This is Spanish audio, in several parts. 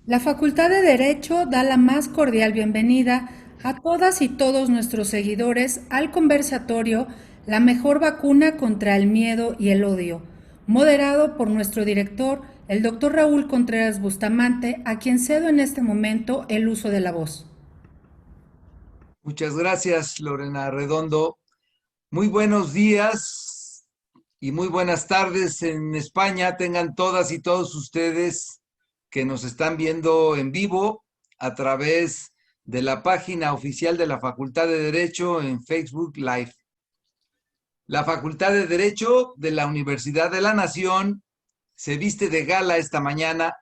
La Facultad de Derecho da la más cordial bienvenida a todas y todos nuestros seguidores al conversatorio La mejor vacuna contra el miedo y el odio, moderado por nuestro director, el doctor Raúl Contreras Bustamante, a quien cedo en este momento el uso de la voz. Muchas gracias, Lorena Redondo. Muy buenos días y muy buenas tardes en España. Tengan todas y todos ustedes que nos están viendo en vivo a través de la página oficial de la Facultad de Derecho en Facebook Live. La Facultad de Derecho de la Universidad de la Nación se viste de gala esta mañana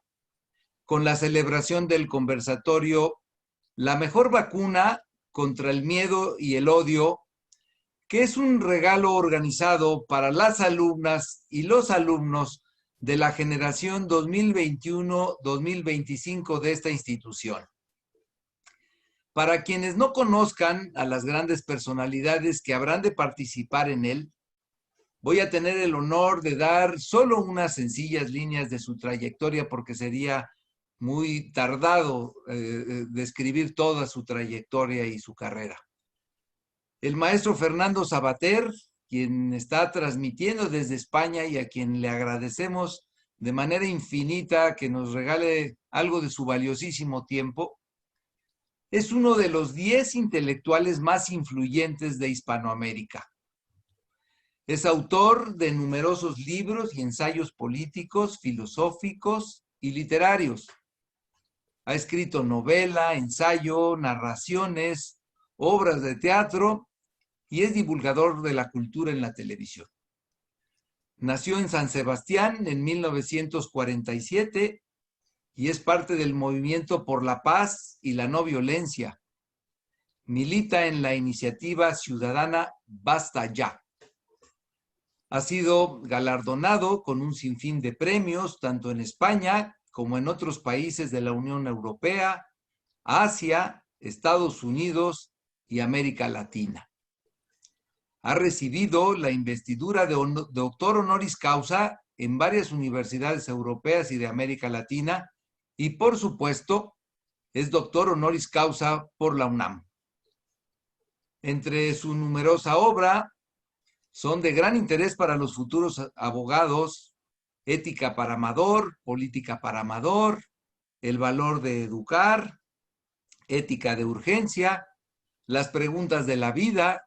con la celebración del conversatorio La mejor vacuna contra el miedo y el odio, que es un regalo organizado para las alumnas y los alumnos de la generación 2021-2025 de esta institución. Para quienes no conozcan a las grandes personalidades que habrán de participar en él, voy a tener el honor de dar solo unas sencillas líneas de su trayectoria porque sería muy tardado describir toda su trayectoria y su carrera. El maestro Fernando Sabater, quien está transmitiendo desde España y a quien le agradecemos de manera infinita que nos regale algo de su valiosísimo tiempo, es uno de los 10 intelectuales más influyentes de Hispanoamérica. Es autor de numerosos libros y ensayos políticos, filosóficos y literarios. Ha escrito novela, ensayo, narraciones, obras de teatro y es divulgador de la cultura en la televisión. Nació en San Sebastián en 1947 y es parte del movimiento por la paz y la no violencia. Milita en la iniciativa ciudadana Basta Ya. Ha sido galardonado con un sinfín de premios, tanto en España como en otros países de la Unión Europea, Asia, Estados Unidos y América Latina. Ha recibido la investidura de doctor honoris causa en varias universidades europeas y de América Latina y, por supuesto, es doctor honoris causa por la UNAM. Entre su numerosa obra son de gran interés para los futuros abogados: Ética para Amador, Política para Amador, El valor de educar, Ética de urgencia, Las preguntas de la vida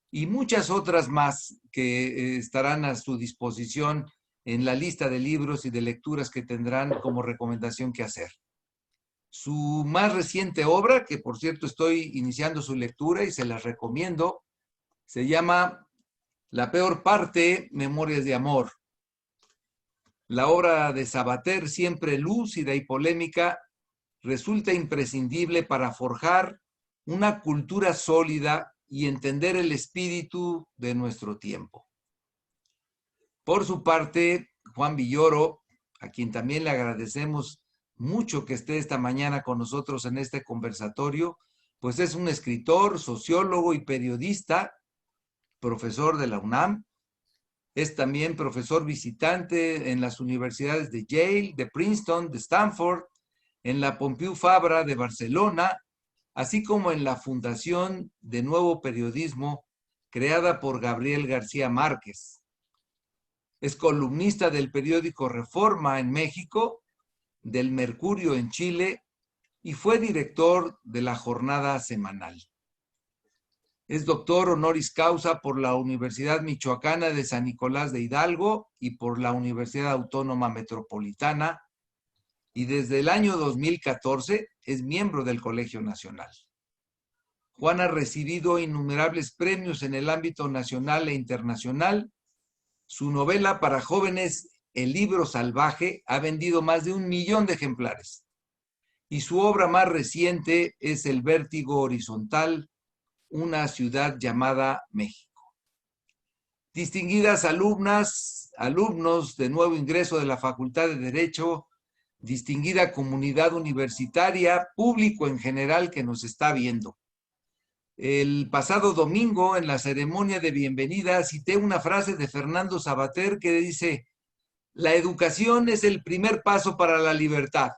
y muchas otras más que estarán a su disposición en la lista de libros y de lecturas que tendrán como recomendación que hacer. Su más reciente obra, que por cierto estoy iniciando su lectura y se las recomiendo, se llama La peor parte, Memorias de amor. La obra de Sabater, siempre lúcida y polémica, resulta imprescindible para forjar una cultura sólida y entender el espíritu de nuestro tiempo. Por su parte, Juan Villoro, a quien también le agradecemos mucho que esté esta mañana con nosotros en este conversatorio, pues es un escritor, sociólogo y periodista, profesor de la UNAM. Es también profesor visitante en las universidades de Yale, de Princeton, de Stanford, en la Pompeu Fabra de Barcelona, así como en la Fundación de Nuevo Periodismo creada por Gabriel García Márquez. Es columnista del periódico Reforma en México, del Mercurio en Chile y fue director de La Jornada Semanal. Es doctor honoris causa por la Universidad Michoacana de San Nicolás de Hidalgo y por la Universidad Autónoma Metropolitana, y desde el año 2014 es miembro del Colegio Nacional. Juan ha recibido innumerables premios en el ámbito nacional e internacional. Su novela para jóvenes, El libro salvaje, ha vendido más de 1 millón de ejemplares. Y su obra más reciente es El vértigo horizontal, una ciudad llamada México. Distinguidas alumnas, alumnos de nuevo ingreso de la Facultad de Derecho, distinguida comunidad universitaria, público en general que nos está viendo. El pasado domingo, en la ceremonia de bienvenida, cité una frase de Fernando Sabater que dice: la educación es el primer paso para la libertad.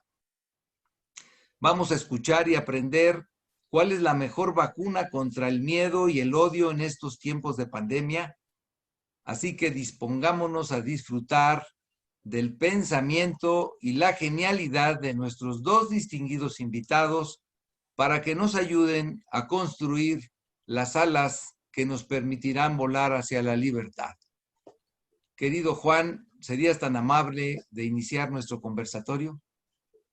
Vamos a escuchar y aprender cuál es la mejor vacuna contra el miedo y el odio en estos tiempos de pandemia. Así que dispongámonos a disfrutar del pensamiento y la genialidad de nuestros dos distinguidos invitados para que nos ayuden a construir las alas que nos permitirán volar hacia la libertad. Querido Juan, ¿serías tan amable de iniciar nuestro conversatorio?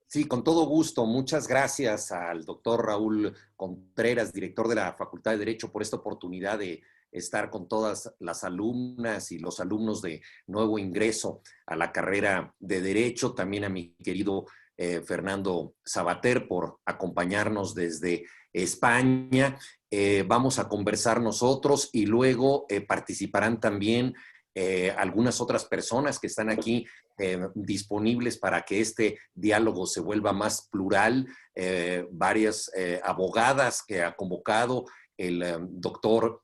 Sí, con todo gusto. Muchas gracias al doctor Raúl Contreras, director de la Facultad de Derecho, por esta oportunidad de estar con todas las alumnas y los alumnos de nuevo ingreso a la carrera de Derecho. También a mi querido Fernando Sabater por acompañarnos desde España. Vamos a conversar nosotros y luego participarán también algunas otras personas que están aquí disponibles para que este diálogo se vuelva más plural. Varias abogadas que ha convocado el doctor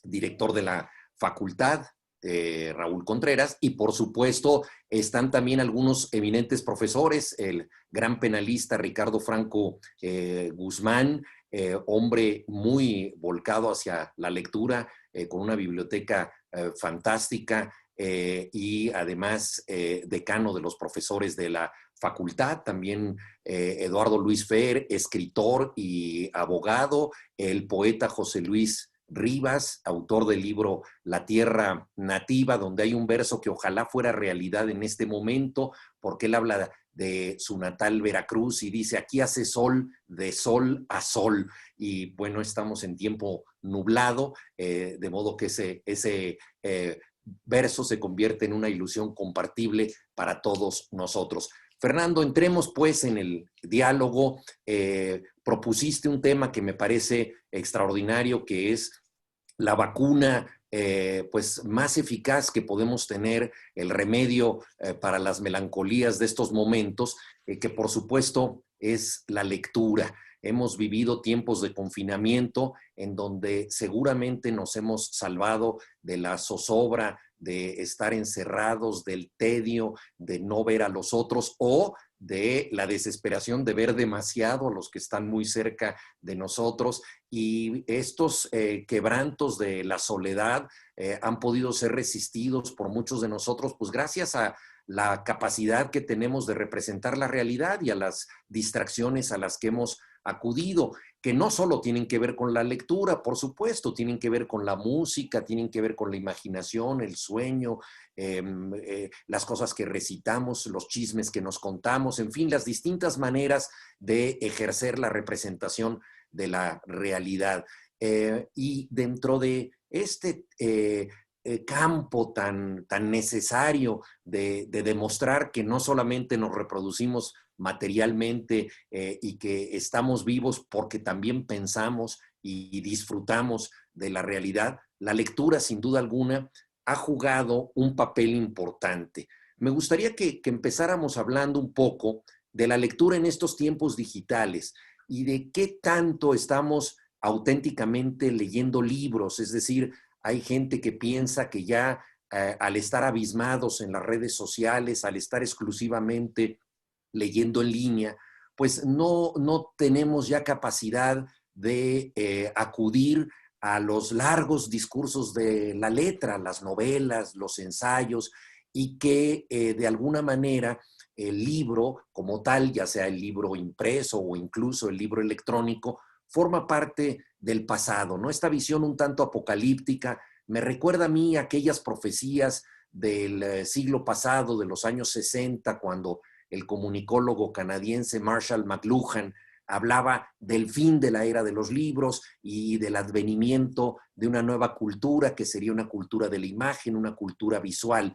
director de la facultad, Raúl Contreras, y por supuesto están también algunos eminentes profesores, el gran penalista Ricardo Franco Guzmán, hombre muy volcado hacia la lectura, con una biblioteca fantástica, y además decano de los profesores de la facultad, también Eduardo Luis Fer, escritor y abogado, el poeta José Luis Rivas, autor del libro La Tierra Nativa, donde hay un verso que ojalá fuera realidad en este momento, porque él habla de su natal Veracruz y dice: aquí hace sol de sol a sol, y bueno, estamos en tiempo nublado, de modo que ese verso se convierte en una ilusión compartible para todos nosotros. Fernando, entremos pues en el diálogo. Propusiste un tema que me parece extraordinario, que es la vacuna pues más eficaz que podemos tener, el remedio para las melancolías de estos momentos, que por supuesto es la lectura. Hemos vivido tiempos de confinamiento en donde seguramente nos hemos salvado de la zozobra, de estar encerrados, del tedio, de no ver a los otros, o de la desesperación de ver demasiado a los que están muy cerca de nosotros. Y estos quebrantos de la soledad han podido ser resistidos por muchos de nosotros, pues gracias a la capacidad que tenemos de representar la realidad y a las distracciones a las que hemos acudido, que no solo tienen que ver con la lectura, por supuesto, tienen que ver con la música, tienen que ver con la imaginación, el sueño, las cosas que recitamos, los chismes que nos contamos, en fin, las distintas maneras de ejercer la representación de la realidad. Y dentro de este campo tan necesario de demostrar que no solamente nos reproducimos materialmente y que estamos vivos porque también pensamos y disfrutamos de la realidad, la lectura sin duda alguna ha jugado un papel importante. Me gustaría que empezáramos hablando un poco de la lectura en estos tiempos digitales y de qué tanto estamos auténticamente leyendo libros. Es decir, hay gente que piensa que ya al estar abismados en las redes sociales, al estar exclusivamente leyendo en línea, pues no tenemos ya capacidad de acudir a los largos discursos de la letra, las novelas, los ensayos, y que de alguna manera el libro como tal, ya sea el libro impreso o incluso el libro electrónico, forma parte del pasado, ¿no? Esta visión un tanto apocalíptica me recuerda a mí aquellas profecías del siglo pasado, de los años 60, cuando el comunicólogo canadiense Marshall McLuhan hablaba del fin de la era de los libros y del advenimiento de una nueva cultura que sería una cultura de la imagen, una cultura visual.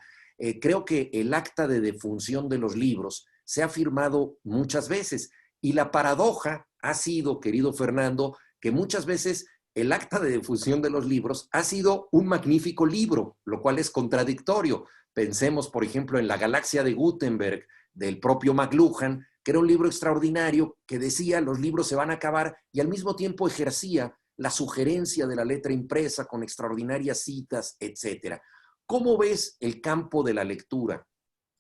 Creo que el acta de defunción de los libros se ha afirmado muchas veces, y la paradoja ha sido, querido Fernando, que muchas veces el acta de defunción de los libros ha sido un magnífico libro, lo cual es contradictorio. Pensemos, por ejemplo, en La Galaxia de Gutenberg, del propio McLuhan, que era un libro extraordinario que decía los libros se van a acabar, y al mismo tiempo ejercía la sugerencia de la letra impresa con extraordinarias citas, etc. ¿Cómo ves el campo de la lectura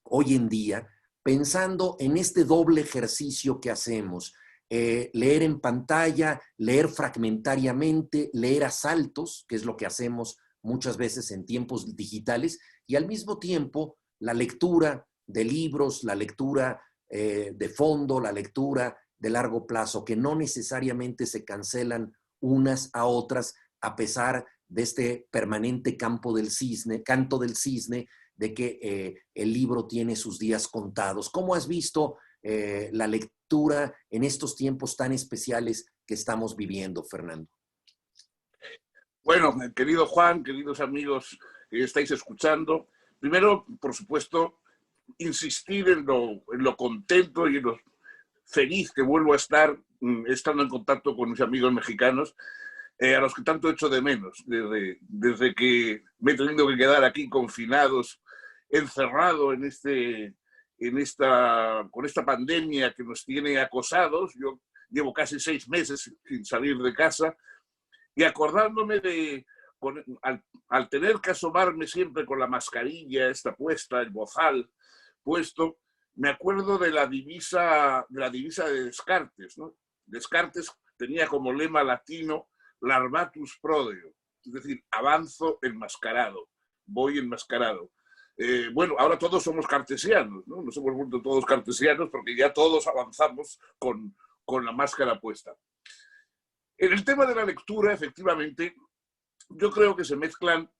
hoy en día, pensando en este doble ejercicio que hacemos? leer en pantalla, leer fragmentariamente, leer a saltos, que es lo que hacemos muchas veces en tiempos digitales, y al mismo tiempo la lectura de libros, la lectura de fondo, la lectura de largo plazo, que no necesariamente se cancelan unas a otras, a pesar de este permanente canto del cisne, de que el libro tiene sus días contados. ¿Cómo has visto la lectura en estos tiempos tan especiales que estamos viviendo, Fernando? Bueno, querido Juan, queridos amigos que estáis escuchando, primero, por supuesto, insistir en lo contento y en lo feliz que vuelvo a estar estando en contacto con mis amigos mexicanos, a los que tanto echo de menos, desde que me he tenido que quedar aquí confinados, encerrado con esta pandemia que nos tiene acosados. Yo llevo casi 6 meses sin salir de casa, y acordándome al tener que asomarme siempre con la mascarilla esta puesta, el bozal puesto, me acuerdo de la divisa de Descartes, ¿no? Descartes tenía como lema latino Larvatus prodeo, es decir, avanzo enmascarado, voy enmascarado. Bueno, ahora todos somos cartesianos, ¿no? Nos hemos vuelto todos cartesianos porque ya todos avanzamos con la máscara puesta. En el tema de la lectura, efectivamente, yo creo que se mezclan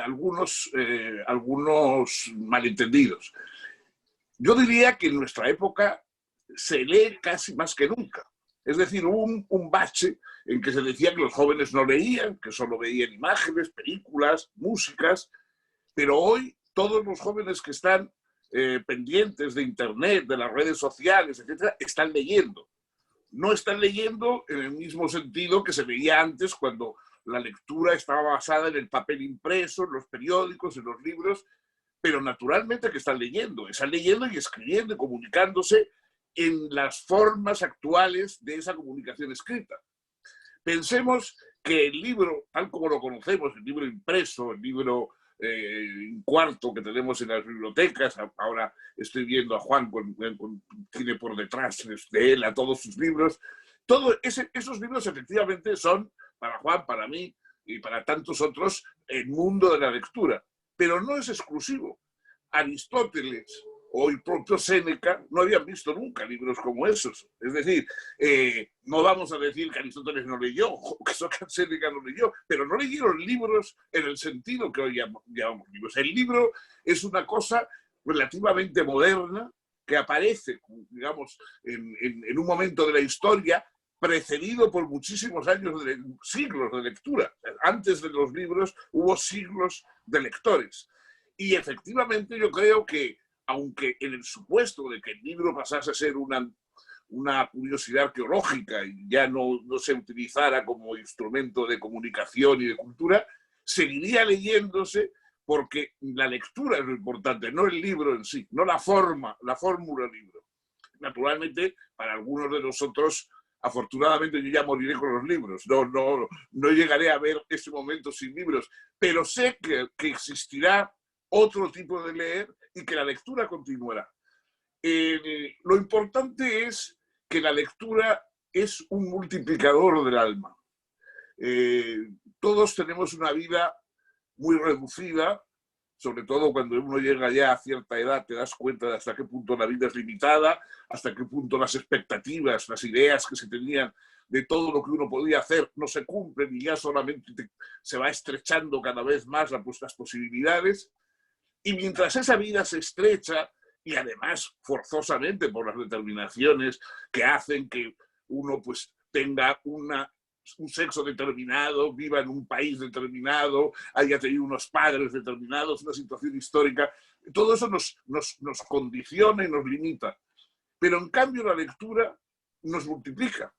algunos malentendidos. Yo diría que en nuestra época se lee casi más que nunca. Es decir, hubo un bache en que se decía que los jóvenes no leían, que solo veían imágenes, películas, músicas, pero hoy todos los jóvenes que están pendientes de Internet, de las redes sociales, etcétera, están leyendo. No están leyendo en el mismo sentido que se veía antes, cuando la lectura estaba basada en el papel impreso, en los periódicos, en los libros, pero naturalmente que están leyendo y escribiendo y comunicándose en las formas actuales de esa comunicación escrita. Pensemos que el libro, tal como lo conocemos, el libro impreso, el libro en cuarto que tenemos en las bibliotecas, ahora estoy viendo a Juan tiene por detrás de él a todos sus libros, esos libros efectivamente son para Juan, para mí y para tantos otros el mundo de la lectura, pero no es exclusivo. Aristóteles o el propio Séneca no habían visto nunca libros como esos. Es decir, no vamos a decir que Aristóteles no leyó, o que Séneca no leyó, pero no leyeron libros en el sentido que hoy llamamos libros. El libro es una cosa relativamente moderna que aparece, digamos, en un momento de la historia precedido por muchísimos años, siglos de lectura. Antes de los libros hubo siglos de lectores. Y efectivamente yo creo que, aunque en el supuesto de que el libro pasase a ser una curiosidad arqueológica y ya no se utilizara como instrumento de comunicación y de cultura, seguiría leyéndose, porque la lectura es lo importante, no el libro en sí, no la fórmula libro. Naturalmente, para algunos de nosotros, afortunadamente yo ya moriré con los libros, no llegaré a ver ese momento sin libros, pero sé que existirá otro tipo de leer y que la lectura continuará. Lo importante es que la lectura es un multiplicador del alma. Todos tenemos una vida muy reducida, sobre todo cuando uno llega ya a cierta edad, te das cuenta de hasta qué punto la vida es limitada, hasta qué punto las expectativas, las ideas que se tenían de todo lo que uno podía hacer no se cumplen y ya solamente se va estrechando cada vez más las posibilidades. Y mientras esa vida se estrecha, y además forzosamente por las determinaciones que hacen que uno pues tenga un sexo determinado, viva en un país determinado, haya tenido unos padres determinados, una situación histórica, todo eso nos condiciona y nos limita. Pero en cambio la lectura nos multiplica.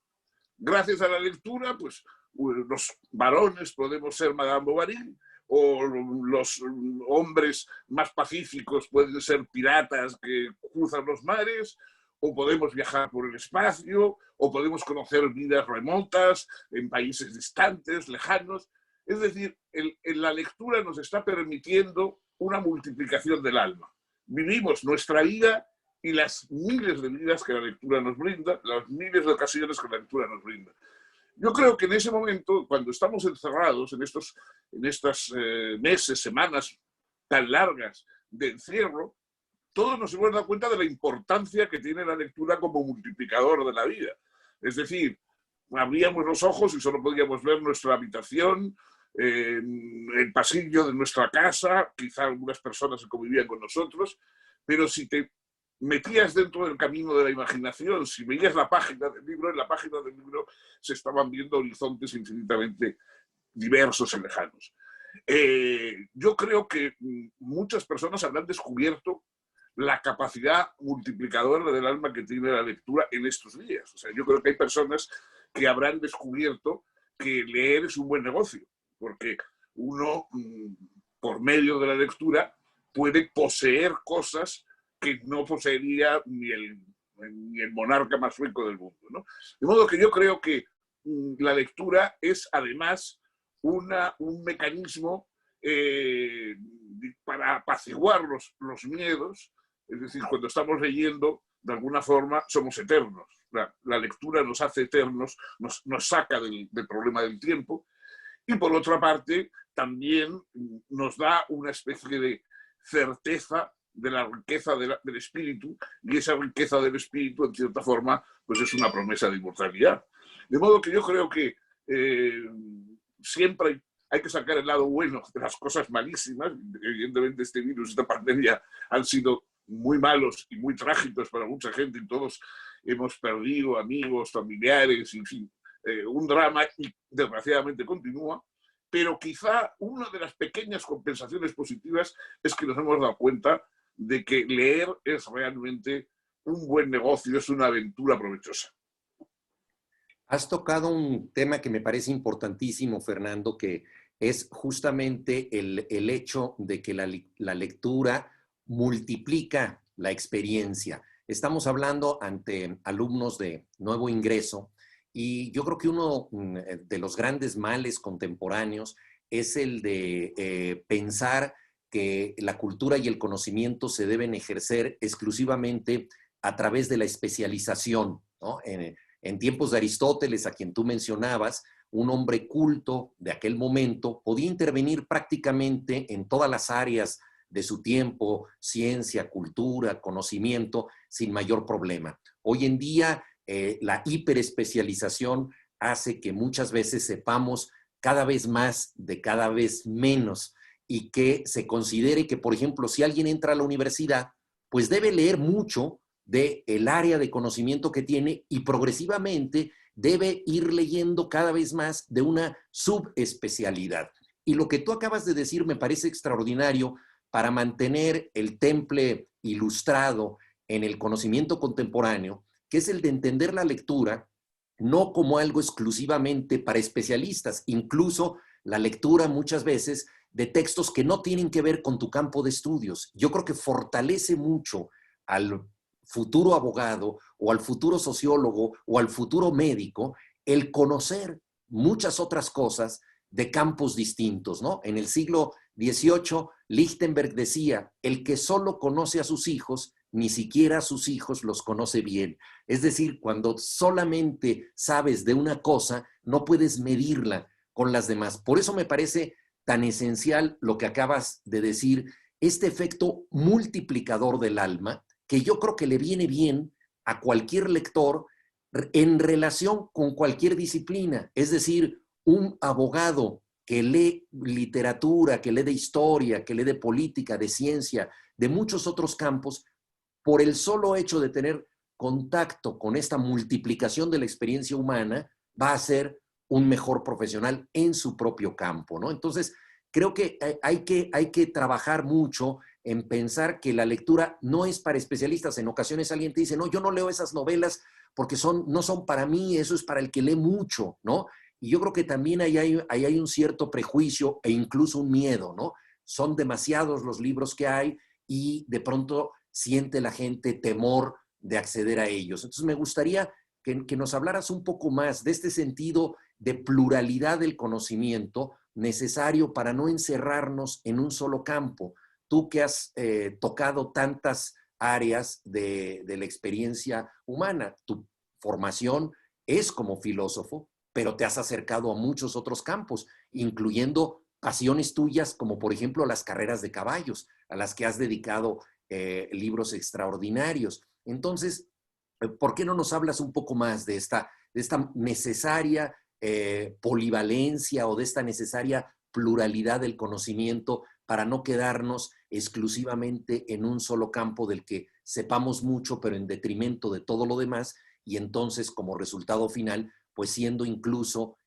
Gracias a la lectura, pues los varones podemos ser Madame Bovary, o los hombres más pacíficos pueden ser piratas que cruzan los mares, o podemos viajar por el espacio, o podemos conocer vidas remotas en países distantes, lejanos. Es decir, la lectura nos está permitiendo una multiplicación del alma. Vivimos nuestra vida y las miles de vidas que la lectura nos brinda, las miles de ocasiones que la lectura nos brinda. Yo creo que en ese momento, cuando estamos encerrados en estos meses, semanas tan largas de encierro, todos nos hemos dado cuenta de la importancia que tiene la lectura como multiplicador de la vida. Es decir, abríamos los ojos y solo podíamos ver nuestra habitación, el pasillo de nuestra casa, quizá algunas personas que convivían con nosotros, pero si te metías dentro del camino de la imaginación, si veías la página del libro, en la página del libro se estaban viendo horizontes infinitamente diversos y lejanos. Yo creo que muchas personas habrán descubierto la capacidad multiplicadora del alma que tiene la lectura en estos días. O sea, yo creo que hay personas que habrán descubierto que leer es un buen negocio, porque uno, por medio de la lectura, puede poseer cosas que no poseería ni el monarca más rico del mundo, ¿no? De modo que yo creo que la lectura es además un mecanismo para apaciguar los miedos. Es decir, cuando estamos leyendo, de alguna forma somos eternos. La lectura nos hace eternos, nos saca del problema del tiempo, y por otra parte también nos da una especie de certeza de la riqueza del espíritu, y esa riqueza del espíritu, en cierta forma, pues es una promesa de inmortalidad. De modo que yo creo que siempre hay que sacar el lado bueno de las cosas malísimas. Evidentemente este virus, esta pandemia han sido muy malos y muy trágicos para mucha gente, y todos hemos perdido amigos, familiares, en fin, un drama, y desgraciadamente continúa. Pero quizá una de las pequeñas compensaciones positivas es que nos hemos dado cuenta de que leer es realmente un buen negocio, es una aventura provechosa. Has tocado un tema que me parece importantísimo, Fernando, que es justamente el hecho de que la lectura multiplica la experiencia. Estamos hablando ante alumnos de nuevo ingreso, y yo creo que uno de los grandes males contemporáneos es el de pensar que la cultura y el conocimiento se deben ejercer exclusivamente a través de la especialización, ¿no? En tiempos de Aristóteles, a quien tú mencionabas, un hombre culto de aquel momento podía intervenir prácticamente en todas las áreas de su tiempo, ciencia, cultura, conocimiento, sin mayor problema. Hoy en día, la hiperespecialización hace que muchas veces sepamos cada vez más de cada vez menos, y que se considere que, por ejemplo, si alguien entra a la universidad, pues debe leer mucho del área de conocimiento que tiene, y progresivamente debe ir leyendo cada vez más de una subespecialidad. Y lo que tú acabas de decir me parece extraordinario para mantener el temple ilustrado en el conocimiento contemporáneo, que es el de entender la lectura no como algo exclusivamente para especialistas, incluso la lectura muchas veces de textos que no tienen que ver con tu campo de estudios. Yo creo que fortalece mucho al futuro abogado o al futuro sociólogo o al futuro médico el conocer muchas otras cosas de campos distintos, ¿no? En el siglo XVIII, Lichtenberg decía: el que solo conoce a sus hijos, ni siquiera a sus hijos los conoce bien. Es decir, cuando solamente sabes de una cosa, no puedes medirla con las demás. Por eso me parece tan esencial lo que acabas de decir, este efecto multiplicador del alma, que yo creo que le viene bien a cualquier lector en relación con cualquier disciplina. Es decir, un abogado que lee literatura, que lee de historia, que lee de política, de ciencia, de muchos otros campos, por el solo hecho de tener contacto con esta multiplicación de la experiencia humana, va a ser un mejor profesional en su propio campo, ¿no? Entonces, creo que hay que trabajar mucho en pensar que la lectura no es para especialistas. En ocasiones alguien te dice: no, yo no leo esas novelas porque no son para mí, eso es para el que lee mucho, ¿no? Y yo creo que también ahí hay un cierto prejuicio e incluso un miedo, ¿no? Son demasiados los libros que hay y de pronto siente la gente temor de acceder a ellos. Entonces me gustaría que nos hablaras un poco más de este sentido de pluralidad del conocimiento necesario para no encerrarnos en un solo campo. Tú que has tocado tantas áreas de la experiencia humana. Tu formación es como filósofo, pero te has acercado a muchos otros campos, incluyendo pasiones tuyas, como por ejemplo las carreras de caballos, a las que has dedicado libros extraordinarios. Entonces, ¿por qué no nos hablas un poco más de esta necesaria polivalencia o de esta necesaria pluralidad del conocimiento para no quedarnos exclusivamente en un solo campo del que sepamos mucho, pero en detrimento de todo lo demás, y entonces como resultado final, pues siendo incluso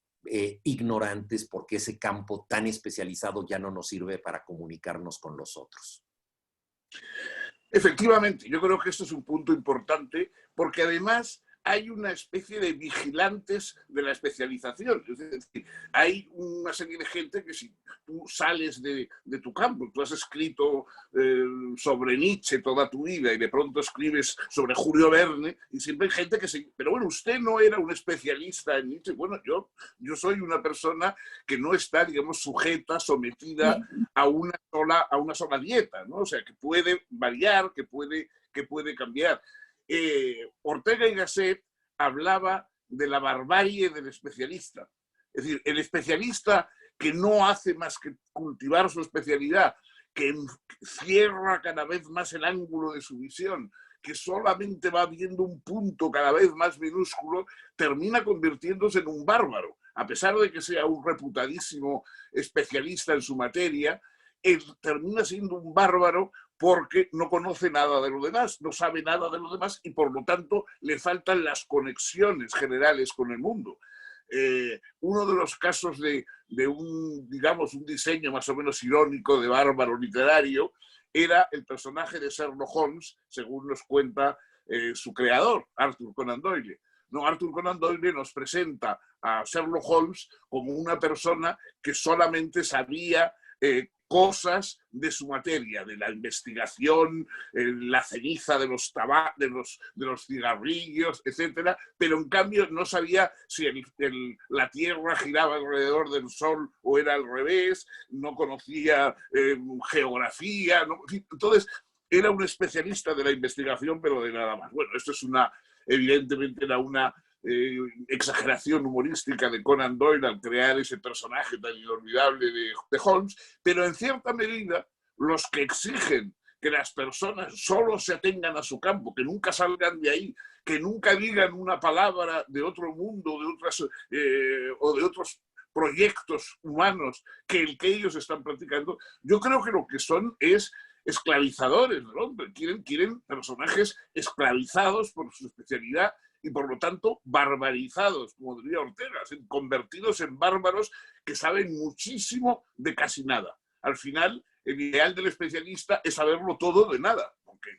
ignorantes porque ese campo tan especializado ya no nos sirve para comunicarnos con los otros? Efectivamente, yo creo que esto es un punto importante porque además hay una especie de vigilantes de la especialización. Es decir, hay una serie de gente que si tú sales de tu campo, tú has escrito sobre Nietzsche toda tu vida y de pronto escribes sobre Julio Verne, y siempre hay gente que se... Pero bueno, usted no era un especialista en Nietzsche. Bueno, yo soy una persona que no está, digamos, sujeta, sometida a una sola dieta, ¿no? O sea, que puede variar, que puede cambiar. Ortega y Gasset hablaba de la barbarie del especialista. Es decir, el especialista que no hace más que cultivar su especialidad, que cierra cada vez más el ángulo de su visión, que solamente va viendo un punto cada vez más minúsculo, termina convirtiéndose en un bárbaro. A pesar de que sea un reputadísimo especialista en su materia, él termina siendo un bárbaro porque no conoce nada de lo demás, no sabe nada de lo demás y por lo tanto le faltan las conexiones generales con el mundo. Uno de los casos de un diseño más o menos irónico de bárbaro literario era el personaje de Sherlock Holmes, según nos cuenta su creador, Arthur Conan Doyle. No, Arthur Conan Doyle nos presenta a Sherlock Holmes como una persona que solamente sabía cosas de su materia, de la investigación, la ceniza de los cigarrillos, etcétera, pero en cambio no sabía si la Tierra giraba alrededor del Sol o era al revés, no conocía geografía, no, entonces era un especialista de la investigación, pero de nada más. Bueno, esto es evidentemente era una exageración humorística de Conan Doyle al crear ese personaje tan inolvidable de Holmes, pero en cierta medida los que exigen que las personas solo se atengan a su campo, que nunca salgan de ahí, que nunca digan una palabra de otro mundo o de otros proyectos humanos que el que ellos están practicando, yo creo que lo que son es esclavizadores del hombre, quieren personajes esclavizados por su especialidad y por lo tanto barbarizados, como diría Ortega, convertidos en bárbaros que saben muchísimo de casi nada. Al final, el ideal del especialista es saberlo todo de nada, porque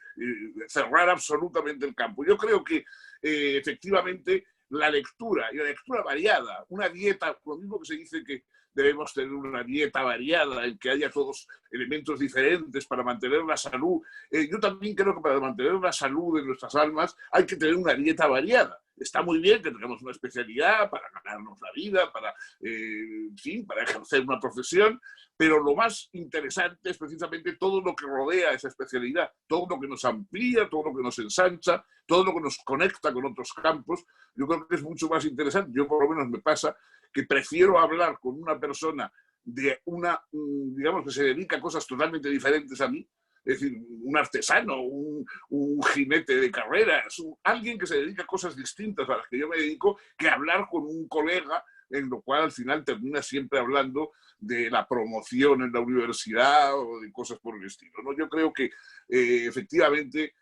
cerrar absolutamente el campo. Yo creo que efectivamente la lectura, y la lectura variada, una dieta, lo mismo que se dice que debemos tener una dieta variada en que haya todos elementos diferentes para mantener la salud. Yo también creo que para mantener la salud de nuestras almas hay que tener una dieta variada. Está muy bien que tengamos una especialidad para ganarnos la vida, para ejercer una profesión, pero lo más interesante es precisamente todo lo que rodea esa especialidad, todo lo que nos amplía, todo lo que nos ensancha, todo lo que nos conecta con otros campos. Yo creo que es mucho más interesante. Yo por lo menos me pasa que prefiero hablar con una persona digamos, que se dedica a cosas totalmente diferentes a mí, es decir, un artesano, un jinete de carreras, alguien que se dedica a cosas distintas a las que yo me dedico, que hablar con un colega, en lo cual al final termina siempre hablando de la promoción en la universidad o de cosas por el estilo, ¿no? Yo creo que efectivamente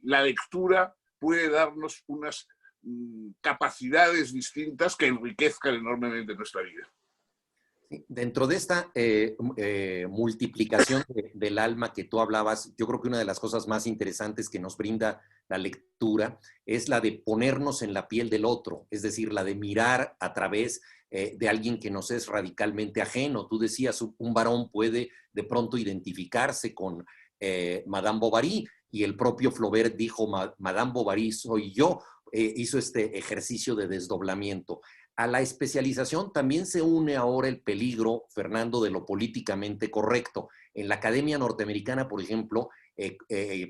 la lectura puede darnos unas capacidades distintas que enriquezcan enormemente nuestra vida. Dentro de esta multiplicación del alma que tú hablabas, yo creo que una de las cosas más interesantes que nos brinda la lectura es la de ponernos en la piel del otro, es decir, la de mirar a través de alguien que nos es radicalmente ajeno. Tú decías, un varón puede de pronto identificarse con Madame Bovary, y el propio Flaubert dijo, Madame Bovary soy yo, hizo este ejercicio de desdoblamiento. A la especialización también se une ahora el peligro, Fernando, de lo políticamente correcto. En la Academia Norteamericana, por ejemplo,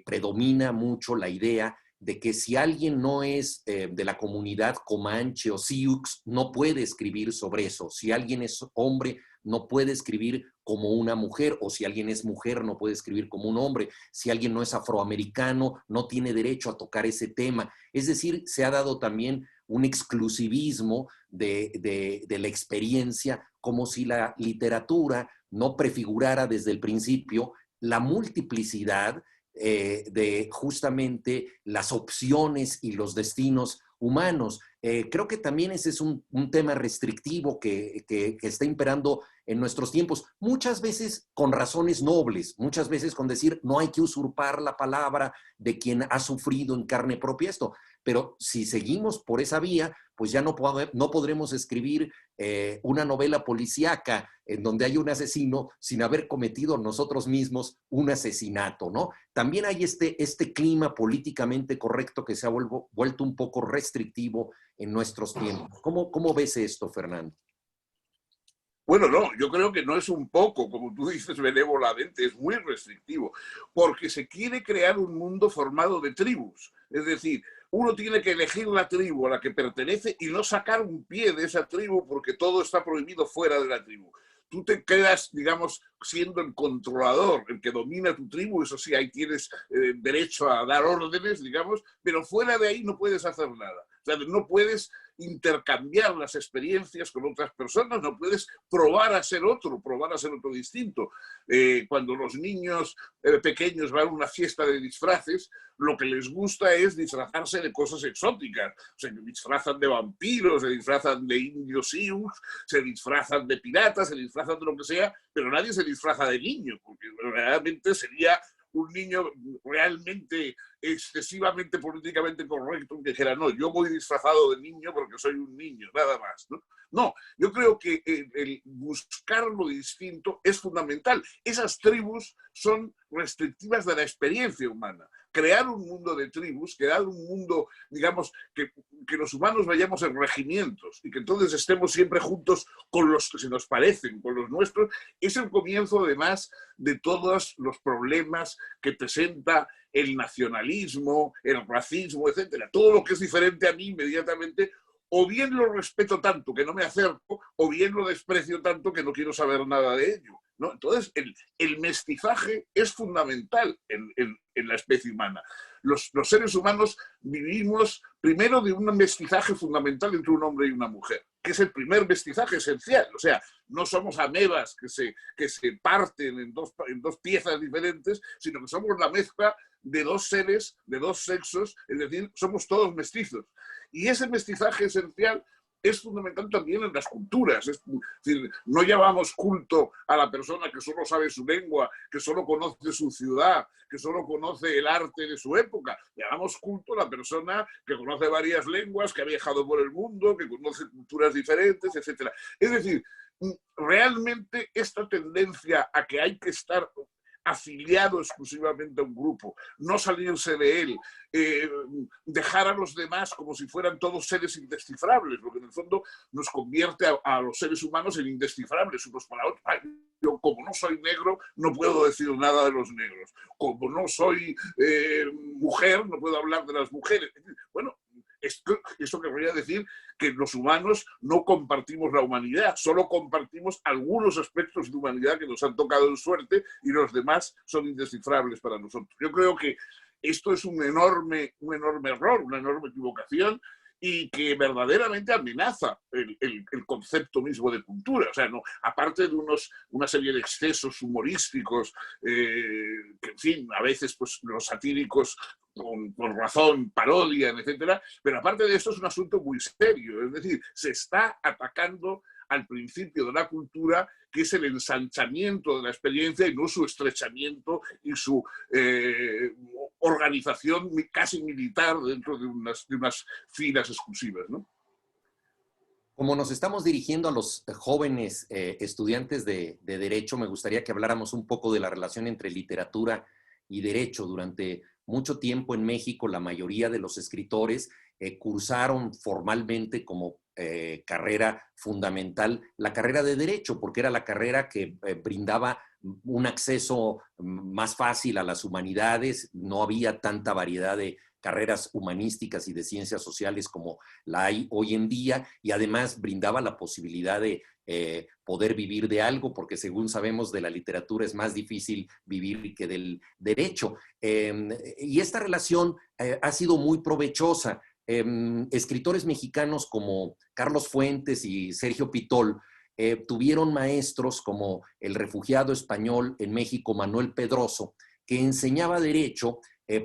predomina mucho la idea de que si alguien no es de la comunidad Comanche o Sioux, no puede escribir sobre eso. Si alguien es hombre, no puede escribir como una mujer, o si alguien es mujer, no puede escribir como un hombre. Si alguien no es afroamericano, no tiene derecho a tocar ese tema. Es decir, se ha dado también un exclusivismo de la experiencia, como si la literatura no prefigurara desde el principio la multiplicidad de justamente las opciones y los destinos humanos. Creo que también ese es un tema restrictivo que está imperando en nuestros tiempos, muchas veces con razones nobles, muchas veces con decir no hay que usurpar la palabra de quien ha sufrido en carne propia esto, pero si seguimos por esa vía, pues ya no podremos escribir una novela policíaca en donde hay un asesino sin haber cometido nosotros mismos un asesinato, ¿no? También hay este clima políticamente correcto que se ha vuelto un poco restrictivo en nuestros tiempos. ¿Cómo ves esto, Fernando? Bueno, no, yo creo que no es un poco, como tú dices benévolamente, es muy restrictivo, porque se quiere crear un mundo formado de tribus. Es decir, uno tiene que elegir la tribu a la que pertenece y no sacar un pie de esa tribu porque todo está prohibido fuera de la tribu. Tú te quedas, digamos, siendo el controlador, el que domina tu tribu, eso sí, ahí tienes derecho a dar órdenes, digamos, pero fuera de ahí no puedes hacer nada. O sea, no puedes intercambiar las experiencias con otras personas, no puedes probar a ser otro distinto. Cuando los niños pequeños van a una fiesta de disfraces, lo que les gusta es disfrazarse de cosas exóticas. Se disfrazan de vampiros, se disfrazan de indios sioux, se disfrazan de piratas, se disfrazan de lo que sea, pero nadie se disfraza de niño, porque realmente sería un niño realmente excesivamente políticamente correcto que dijera, no, yo voy disfrazado de niño porque soy un niño, nada más, ¿no? No, yo creo que el buscar lo distinto es fundamental. Esas tribus son restrictivas de la experiencia humana. Crear un mundo de tribus, crear un mundo, digamos, que los humanos vayamos en regimientos y que entonces estemos siempre juntos con los que se nos parecen, con los nuestros, es el comienzo además de todos los problemas que presenta el nacionalismo, el racismo, etcétera. Todo lo que es diferente a mí inmediatamente, o bien lo respeto tanto que no me acerco, o bien lo desprecio tanto que no quiero saber nada de ello, ¿no? Entonces, el mestizaje es fundamental en la especie humana. Los seres humanos vivimos primero de un mestizaje fundamental entre un hombre y una mujer, que es el primer mestizaje esencial. O sea, no somos amebas que se parten en dos piezas diferentes, sino que somos la mezcla de dos seres, de dos sexos, es decir, somos todos mestizos. Y ese mestizaje esencial es fundamental también en las culturas. Es decir, no llamamos culto a la persona que solo sabe su lengua, que solo conoce su ciudad, que solo conoce el arte de su época. Llamamos culto a la persona que conoce varias lenguas, que ha viajado por el mundo, que conoce culturas diferentes, etc. Es decir, realmente esta tendencia a que hay que estar afiliado exclusivamente a un grupo, no salirse de él, dejar a los demás como si fueran todos seres indescifrables, lo que en el fondo nos convierte a los seres humanos en indescifrables unos para otros. Ay, yo como no soy negro no puedo decir nada de los negros, como no soy mujer no puedo hablar de las mujeres. Bueno, eso querría decir que los humanos no compartimos la humanidad, solo compartimos algunos aspectos de humanidad que nos han tocado en suerte y los demás son indescifrables para nosotros. Yo creo que esto es un enorme error, una enorme equivocación y que verdaderamente amenaza el concepto mismo de cultura. O sea, no, aparte de una serie de excesos humorísticos, que en fin, a veces pues, los satíricos con razón parodian, etcétera, pero aparte de esto es un asunto muy serio, es decir, se está atacando al principio de la cultura, que es el ensanchamiento de la experiencia y no su estrechamiento y su organización casi militar dentro de unas filas exclusivas, ¿no? Como nos estamos dirigiendo a los jóvenes estudiantes de Derecho, me gustaría que habláramos un poco de la relación entre literatura y Derecho. Durante mucho tiempo en México, la mayoría de los escritores cursaron formalmente como carrera fundamental, la carrera de Derecho, porque era la carrera que brindaba un acceso más fácil a las humanidades, no había tanta variedad de carreras humanísticas y de ciencias sociales como la hay hoy en día, y además brindaba la posibilidad de poder vivir de algo, porque según sabemos de la literatura es más difícil vivir que del derecho. Y esta relación ha sido muy provechosa. Escritores mexicanos como Carlos Fuentes y Sergio Pitol tuvieron maestros como el refugiado español en México, Manuel Pedroso, que enseñaba derecho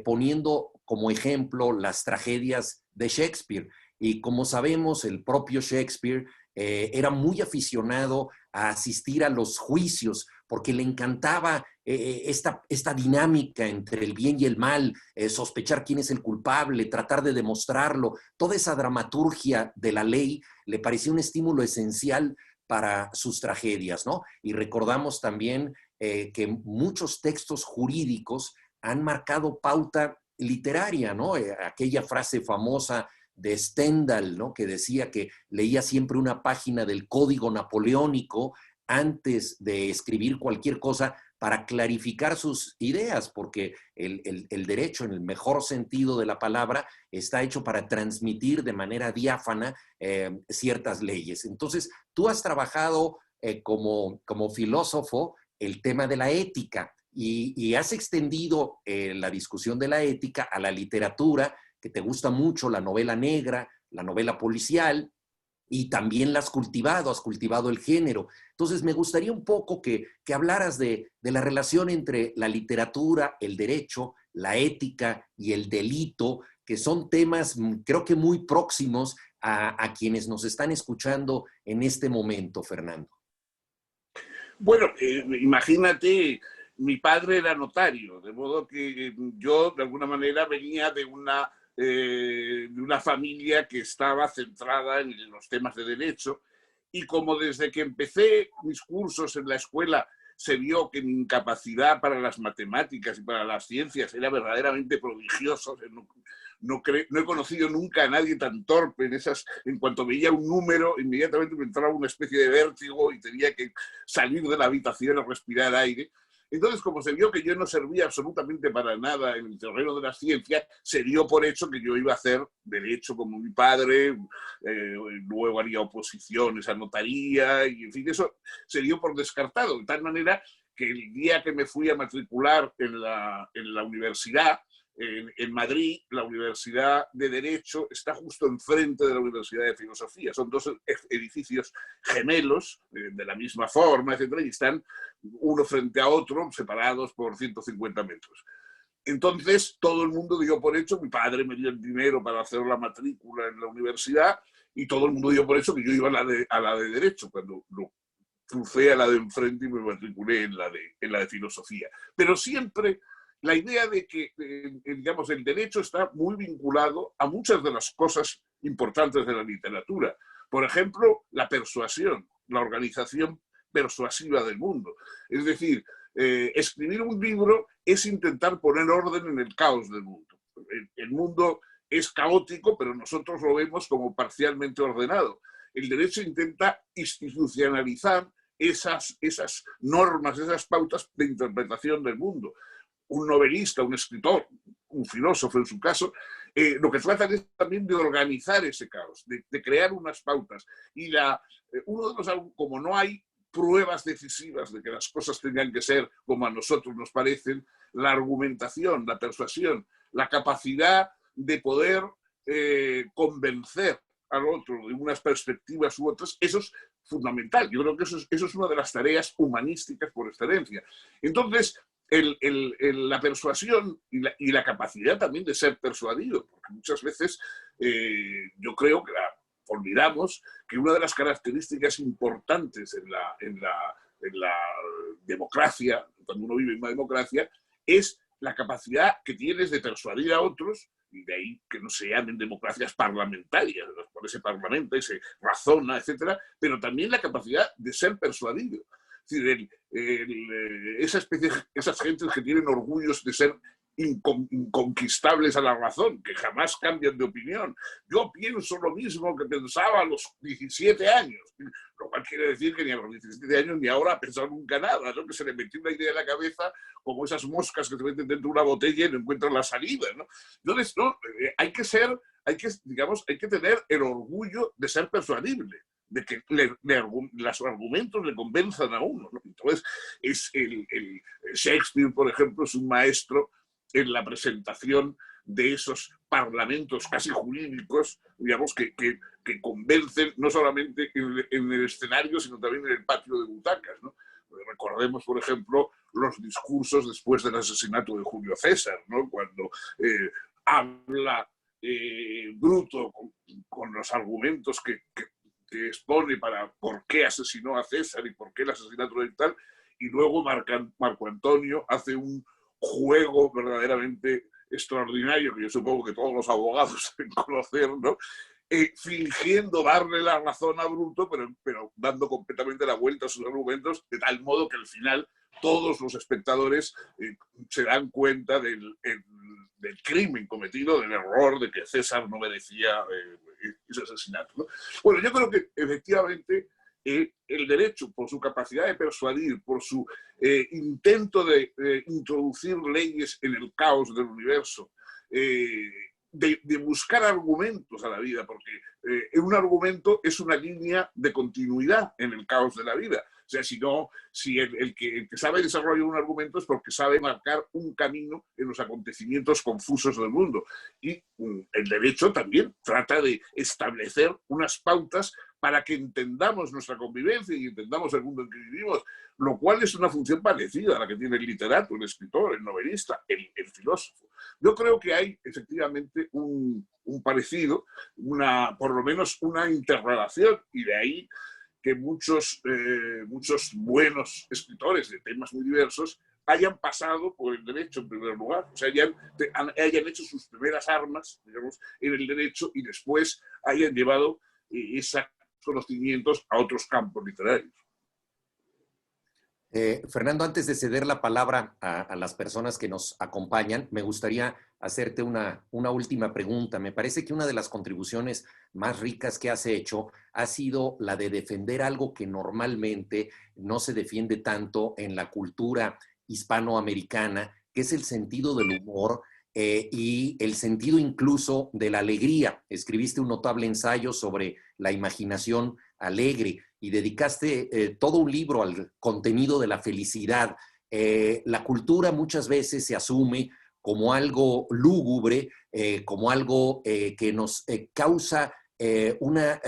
poniendo como ejemplo las tragedias de Shakespeare. Y como sabemos, el propio Shakespeare era muy aficionado a asistir a los juicios porque le encantaba esta dinámica entre el bien y el mal, sospechar quién es el culpable, tratar de demostrarlo. Toda esa dramaturgia de la ley le parecía un estímulo esencial para sus tragedias, ¿no? Y recordamos también que muchos textos jurídicos han marcado pauta literaria, ¿no? Aquella frase famosa de Stendhal, ¿no? Que decía que leía siempre una página del Código Napoleónico antes de escribir cualquier cosa para clarificar sus ideas, porque el derecho, en el mejor sentido de la palabra, está hecho para transmitir de manera diáfana ciertas leyes. Entonces, tú has trabajado como filósofo el tema de la ética y has extendido la discusión de la ética a la literatura, que te gusta mucho, la novela negra, la novela policial, y también has cultivado el género. Entonces, me gustaría un poco que hablaras de la relación entre la literatura, el derecho, la ética y el delito, que son temas creo que muy próximos a quienes nos están escuchando en este momento, Fernando. Bueno, imagínate, mi padre era notario, de modo que yo de alguna manera venía de una familia que estaba centrada en los temas de derecho, y como desde que empecé mis cursos en la escuela se vio que mi incapacidad para las matemáticas y para las ciencias era verdaderamente prodigiosa. No he conocido nunca a nadie tan torpe en cuanto veía un número, inmediatamente me entraba una especie de vértigo y tenía que salir de la habitación a respirar aire. Entonces, como se vio que yo no servía absolutamente para nada en el terreno de la ciencia, se dio por hecho que yo iba a hacer derecho como mi padre, luego haría oposiciones a notaría, y en fin, eso se dio por descartado, de tal manera que el día que me fui a matricular en la universidad, en Madrid, la Universidad de Derecho está justo enfrente de la Universidad de Filosofía. Son dos edificios gemelos, de la misma forma, etcétera, y están uno frente a otro, separados por 150 metros. Entonces, todo el mundo dio por hecho, mi padre me dio el dinero para hacer la matrícula en la universidad, y todo el mundo dio por hecho que yo iba a la de Derecho, cuando crucé a la de enfrente y me matriculé en la de Filosofía. Pero siempre la idea de que, digamos, el derecho está muy vinculado a muchas de las cosas importantes de la literatura. Por ejemplo, la persuasión, la organización persuasiva del mundo. Es decir, escribir un libro es intentar poner orden en el caos del mundo. El mundo es caótico, pero nosotros lo vemos como parcialmente ordenado. El derecho intenta institucionalizar esas normas, esas pautas de interpretación del mundo. Un novelista, un escritor, un filósofo en su caso, lo que tratan es también de organizar ese caos, de crear unas pautas. Y como no hay pruebas decisivas de que las cosas tengan que ser como a nosotros nos parecen, la argumentación, la persuasión, la capacidad de poder convencer al otro de unas perspectivas u otras, eso es fundamental. Yo creo que eso es una de las tareas humanísticas por excelencia. Entonces, la persuasión y la capacidad también de ser persuadido, porque muchas veces yo creo que olvidamos que una de las características importantes en la democracia, cuando uno vive en una democracia, es la capacidad que tienes de persuadir a otros, y de ahí que no se llamen democracias parlamentarias, por ese parlamento, se razona, etcétera, pero también la capacidad de ser persuadido. Es decir, esas gentes que tienen orgullos de ser inconquistables a la razón, que jamás cambian de opinión. Yo pienso lo mismo que pensaba a los 17 años, lo cual quiere decir que ni a los 17 años ni ahora ha pensado nunca nada, ¿no? Que se le metió una idea en la cabeza como esas moscas que se meten dentro de una botella y no encuentran la salida, ¿no? Entonces, no, hay que tener el orgullo de ser persuadible, de que los argumentos le convenzan a uno, ¿no? Entonces, Shakespeare, por ejemplo, es un maestro en la presentación de esos parlamentos casi jurídicos, digamos, que convencen no solamente en el escenario, sino también en el patio de butacas, ¿no? Recordemos, por ejemplo, los discursos después del asesinato de Julio César, ¿no? Cuando habla Bruto con los argumentos que expone para por qué asesinó a César y por qué el asesinato de tal, y luego Marco Antonio hace un juego verdaderamente extraordinario, que yo supongo que todos los abogados deben conocer, ¿no? Fingiendo darle la razón a Bruto, pero dando completamente la vuelta a sus argumentos, de tal modo que al final todos los espectadores se dan cuenta del crimen cometido, del error de que César no merecía ese asesinato, ¿no? Bueno, yo creo que efectivamente el derecho, por su capacidad de persuadir, por su intento de introducir leyes en el caos del universo, de buscar argumentos a la vida, porque un argumento es una línea de continuidad en el caos de la vida. O sea, si el que sabe desarrollar un argumento es porque sabe marcar un camino en los acontecimientos confusos del mundo. Y el derecho también trata de establecer unas pautas para que entendamos nuestra convivencia y entendamos el mundo en que vivimos, lo cual es una función parecida a la que tiene el literato, el escritor, el novelista, el filósofo. Yo creo que hay efectivamente un parecido, por lo menos una interrelación, y de ahí que muchos buenos escritores de temas muy diversos hayan pasado por el derecho en primer lugar, o sea, hayan hecho sus primeras armas, digamos, en el derecho y después hayan llevado esos conocimientos a otros campos literarios. Fernando, antes de ceder la palabra a las personas que nos acompañan, me gustaría hacerte una última pregunta. Me parece que una de las contribuciones más ricas que has hecho ha sido la de defender algo que normalmente no se defiende tanto en la cultura hispanoamericana, que es el sentido del humor y el sentido incluso de la alegría. Escribiste un notable ensayo sobre la imaginación alegre y dedicaste todo un libro al contenido de la felicidad. La cultura muchas veces se asume como algo lúgubre, como algo que nos causa una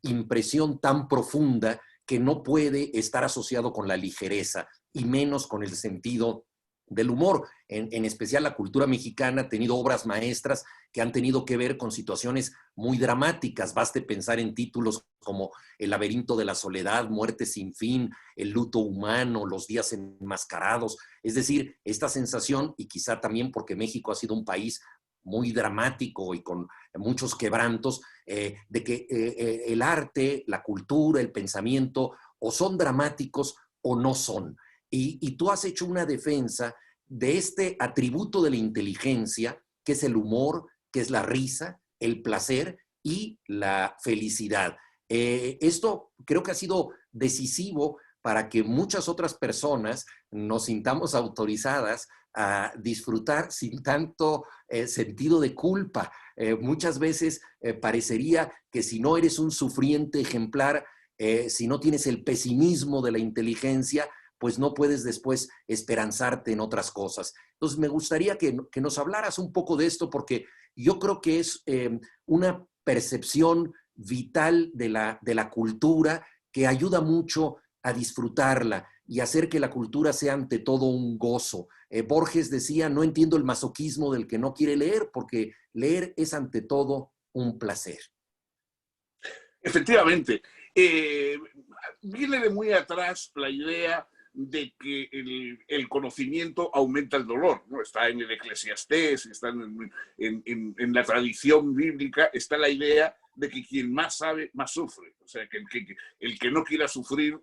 impresión tan profunda que no puede estar asociado con la ligereza y menos con el sentido del humor. En especial la cultura mexicana ha tenido obras maestras que han tenido que ver con situaciones muy dramáticas. Baste pensar en títulos como El laberinto de la soledad, Muerte sin fin, El luto humano, Los días enmascarados. Es decir, esta sensación, y quizá también porque México ha sido un país muy dramático y con muchos quebrantos, de que el arte, la cultura, el pensamiento, o son dramáticos o no son. Y tú has hecho una defensa de este atributo de la inteligencia, que es el humor, que es la risa, el placer y la felicidad. Esto creo que ha sido decisivo para que muchas otras personas nos sintamos autorizadas a disfrutar sin tanto sentido de culpa. Muchas veces parecería que si no eres un sufriente ejemplar, si no tienes el pesimismo de la inteligencia, pues no puedes después esperanzarte en otras cosas. Entonces me gustaría que nos hablaras un poco de esto, porque yo creo que es una percepción vital de la cultura que ayuda mucho a disfrutarla y hacer que la cultura sea ante todo un gozo. Borges decía, no entiendo el masoquismo del que no quiere leer, porque leer es ante todo un placer. Efectivamente. Viene de muy atrás la idea de que el conocimiento aumenta el dolor, ¿no? Está en el Eclesiastés, está en la tradición bíblica, está la idea de que quien más sabe, más sufre. O sea, que el que no quiera sufrir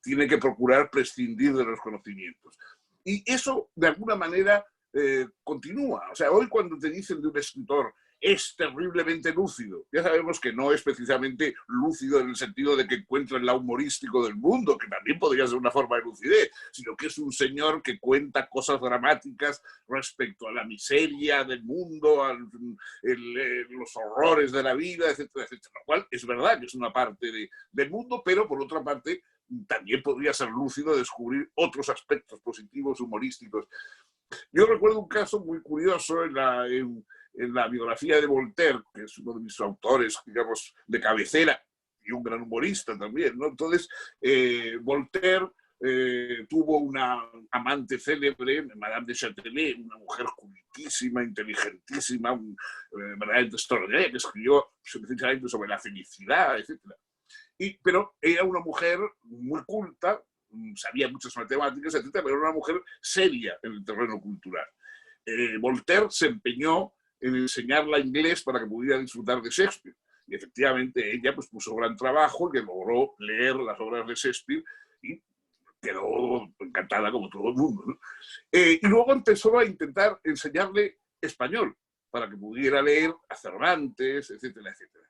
tiene que procurar prescindir de los conocimientos. Y eso, de alguna manera, continúa. O sea, hoy cuando te dicen de un escritor es terriblemente lúcido, ya sabemos que no es precisamente lúcido en el sentido de que encuentra el lado humorístico del mundo, que también podría ser una forma de lucidez, sino que es un señor que cuenta cosas dramáticas respecto a la miseria del mundo, a los horrores de la vida, etcétera, etcétera. Lo cual es verdad que es una parte del mundo, pero por otra parte también podría ser lúcido descubrir otros aspectos positivos, humorísticos. Yo recuerdo un caso muy curioso en la biografía de Voltaire, que es uno de mis autores, digamos, de cabecera y un gran humorista también, ¿no? Entonces, Voltaire tuvo una amante célebre, Madame de Châtelet, una mujer cultísima, inteligentísima, verdaderamente extraordinaria, que escribió específicamente sobre la felicidad, etc. Pero era una mujer muy culta, sabía muchas matemáticas, etc., pero era una mujer seria en el terreno cultural. Voltaire se empeñó en enseñarla inglés para que pudiera disfrutar de Shakespeare. Y efectivamente ella pues, puso gran trabajo, que logró leer las obras de Shakespeare y quedó encantada como todo el mundo, ¿no? Y luego empezó a intentar enseñarle español para que pudiera leer a Cervantes, etcétera, etcétera.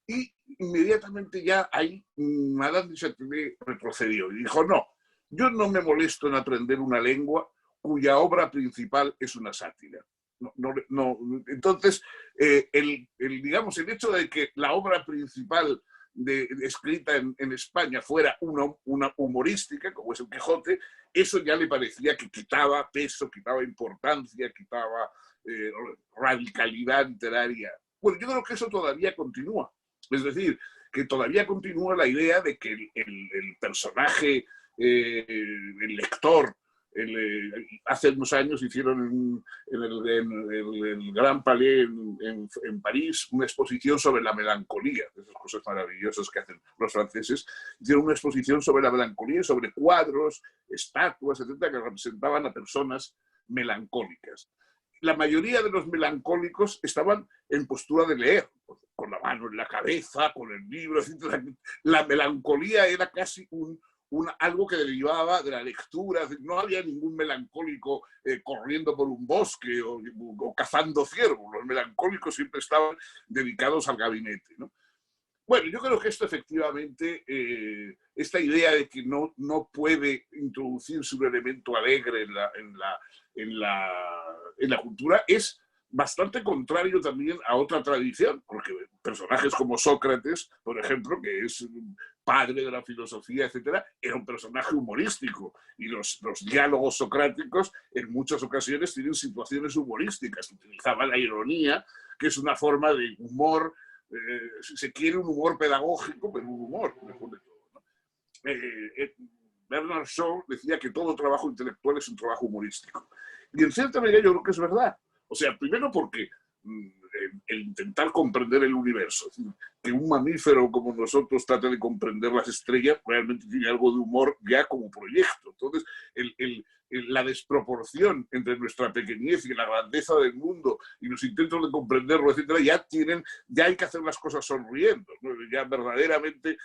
Y inmediatamente ya ahí Madame de Châtelet retrocedió y dijo, no, yo no me molesto en aprender una lengua cuya obra principal es una sátira. No. Entonces, digamos, el hecho de que la obra principal escrita en España fuera una humorística, como es el Quijote, eso ya le parecía que quitaba peso, quitaba importancia, quitaba radicalidad literaria. Bueno, yo creo que eso todavía continúa. Es decir, que todavía continúa la idea de que el personaje, el lector, hace unos años hicieron en el Gran Palais en París una exposición sobre la melancolía, esas cosas maravillosas que hacen los franceses. Hicieron una exposición sobre la melancolía, sobre cuadros, estatuas, etcétera, que representaban a personas melancólicas. La mayoría de los melancólicos estaban en postura de leer, con la mano en la cabeza, con el libro, etc. La melancolía era casi algo que derivaba de la lectura. No había ningún melancólico corriendo por un bosque o cazando ciervos. Los melancólicos siempre estaban dedicados al gabinete, ¿no? Bueno, yo creo que esto efectivamente, esta idea de que no puede introducirse un elemento alegre en la cultura es bastante contrario también a otra tradición, porque personajes como Sócrates, por ejemplo, que es padre de la filosofía, etcétera, era un personaje humorístico, y los diálogos socráticos en muchas ocasiones tienen situaciones humorísticas, utilizaban la ironía, que es una forma de humor, si se quiere un humor pedagógico, pero un humor, mejor de todo, ¿no? Bernard Shaw decía que todo trabajo intelectual es un trabajo humorístico. Y en cierta medida yo creo que es verdad. O sea, primero porque el intentar comprender el universo, que un mamífero como nosotros trate de comprender las estrellas, realmente tiene algo de humor ya como proyecto. Entonces, la desproporción entre nuestra pequeñez y la grandeza del mundo y los intentos de comprenderlo, etcétera, ya hay que hacer las cosas sonriendo, ¿no? Ya verdaderamente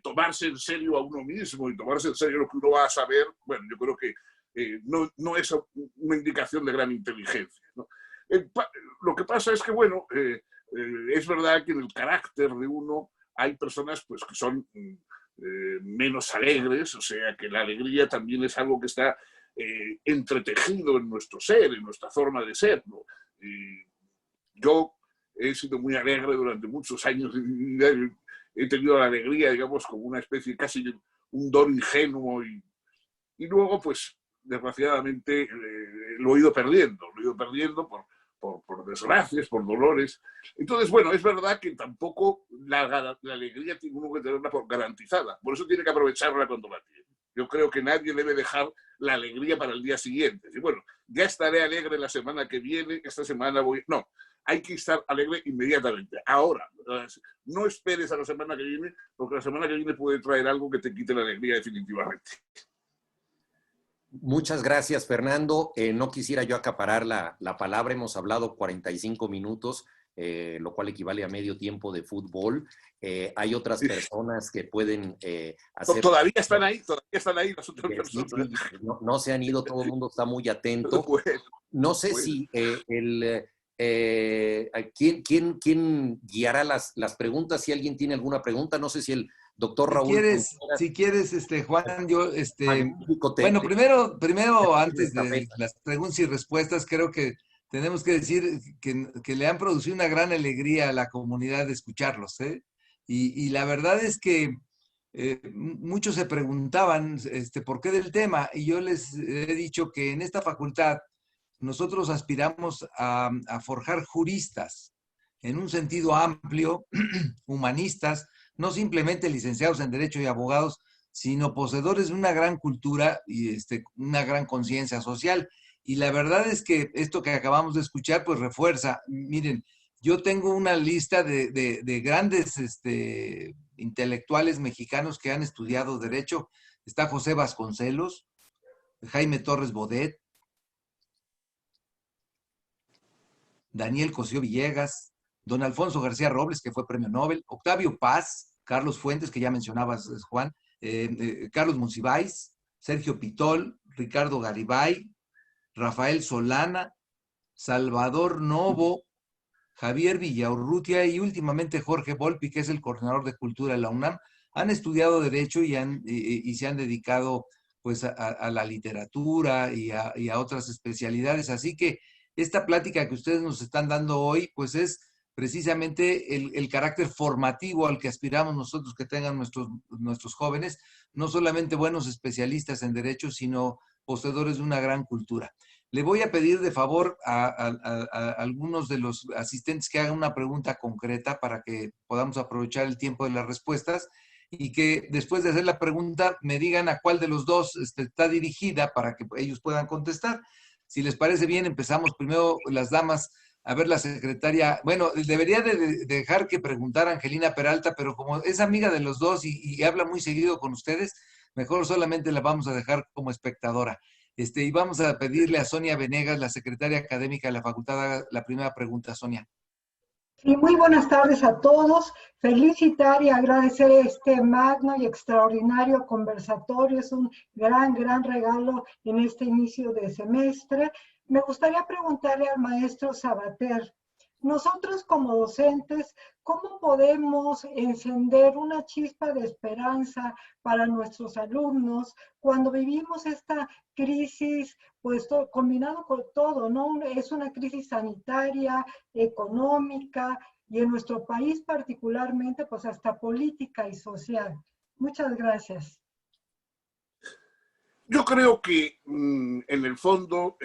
tomarse en serio a uno mismo y tomarse en serio lo que uno va a saber, bueno, yo creo que no es una indicación de gran inteligencia, ¿no? Lo que pasa es que, bueno, es verdad que en el carácter de uno hay personas pues, que son menos alegres, o sea que la alegría también es algo que está entretejido en nuestro ser, en nuestra forma de ser, ¿no? Yo he sido muy alegre durante muchos años de mi vida, he tenido la alegría, digamos, como una especie casi de un don ingenuo y luego, pues, desgraciadamente lo he ido perdiendo por desgracias, por dolores. Entonces, bueno, es verdad que tampoco la alegría tiene uno que tenerla por garantizada. Por eso tiene que aprovecharla cuando la tiene. Yo creo que nadie debe dejar la alegría para el día siguiente. Y bueno, ya estaré alegre la semana que viene, esta semana voy... No, hay que estar alegre inmediatamente, ahora. No esperes a la semana que viene, porque la semana que viene puede traer algo que te quite la alegría definitivamente. Muchas gracias, Fernando. No quisiera yo acaparar la palabra, hemos hablado 45 minutos lo cual equivale a medio tiempo de fútbol. Hay otras personas que pueden hacer... Todavía están ahí las otras Sí, personas. sí, no, no se han ido, todo el mundo está muy atento. No sé si ¿quién guiará las preguntas? Si alguien tiene alguna pregunta, no sé si el doctor Raúl Contreras. Si quieres, Juan, yo, Magnífico, bueno, primero, antes de estafeta. las preguntas y respuestas, creo que tenemos que decir que le han producido una gran alegría a la comunidad de escucharlos, ¿eh? Y la verdad es que muchos se preguntaban, ¿por qué del tema? Y yo les he dicho que en esta facultad nosotros aspiramos a forjar juristas en un sentido amplio, humanistas, no simplemente licenciados en Derecho y abogados, sino poseedores de una gran cultura y una gran conciencia social. Y la verdad es que esto que acabamos de escuchar, pues refuerza. Miren, yo tengo una lista de grandes intelectuales mexicanos que han estudiado Derecho. Está José Vasconcelos, Jaime Torres Bodet, Daniel Cosío Villegas, don Alfonso García Robles, que fue premio Nobel, Octavio Paz, Carlos Fuentes, que ya mencionabas, Juan, Carlos Monsiváis, Sergio Pitol, Ricardo Garibay, Rafael Solana, Salvador Novo, Javier Villaurrutia y últimamente Jorge Volpi, que es el coordinador de cultura de la UNAM, han estudiado Derecho y se han dedicado pues a la literatura y a otras especialidades. Así que esta plática que ustedes nos están dando hoy, pues es precisamente el carácter formativo al que aspiramos nosotros que tengan nuestros jóvenes, no solamente buenos especialistas en Derecho, sino poseedores de una gran cultura. Le voy a pedir de favor a algunos de los asistentes que hagan una pregunta concreta para que podamos aprovechar el tiempo de las respuestas y que después de hacer la pregunta me digan a cuál de los dos está dirigida para que ellos puedan contestar. Si les parece bien, empezamos primero las damas. A ver, la secretaria, bueno, debería de dejar que preguntara Angelina Peralta, pero como es amiga de los dos y habla muy seguido con ustedes, mejor solamente la vamos a dejar como espectadora. Y vamos a pedirle a Sonia Venegas, la secretaria académica de la facultad, haga la primera pregunta, Sonia. Sí, muy buenas tardes a todos. Felicitar y agradecer este magno y extraordinario conversatorio. Es un gran regalo en este inicio de semestre. Me gustaría preguntarle al maestro Sabater, nosotros como docentes, ¿cómo podemos encender una chispa de esperanza para nuestros alumnos cuando vivimos esta crisis, pues combinado con todo, ¿no? Es una crisis sanitaria, económica y en nuestro país particularmente, pues hasta política y social. Muchas gracias. Yo creo que en el fondo,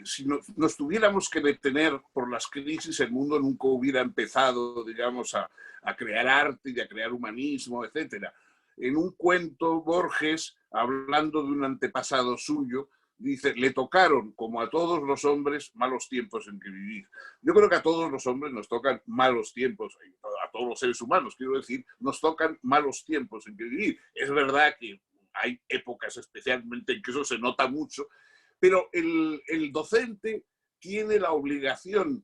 si nos tuviéramos que detener por las crisis, el mundo nunca hubiera empezado, digamos, a crear arte y a crear humanismo, etcétera. En un cuento, Borges, hablando de un antepasado suyo, dice, le tocaron, como a todos los hombres, malos tiempos en que vivir. Yo creo que a todos los hombres nos tocan malos tiempos, a todos los seres humanos, quiero decir, nos tocan malos tiempos en que vivir. Es verdad que hay épocas especialmente en que eso se nota mucho, pero el docente tiene la obligación,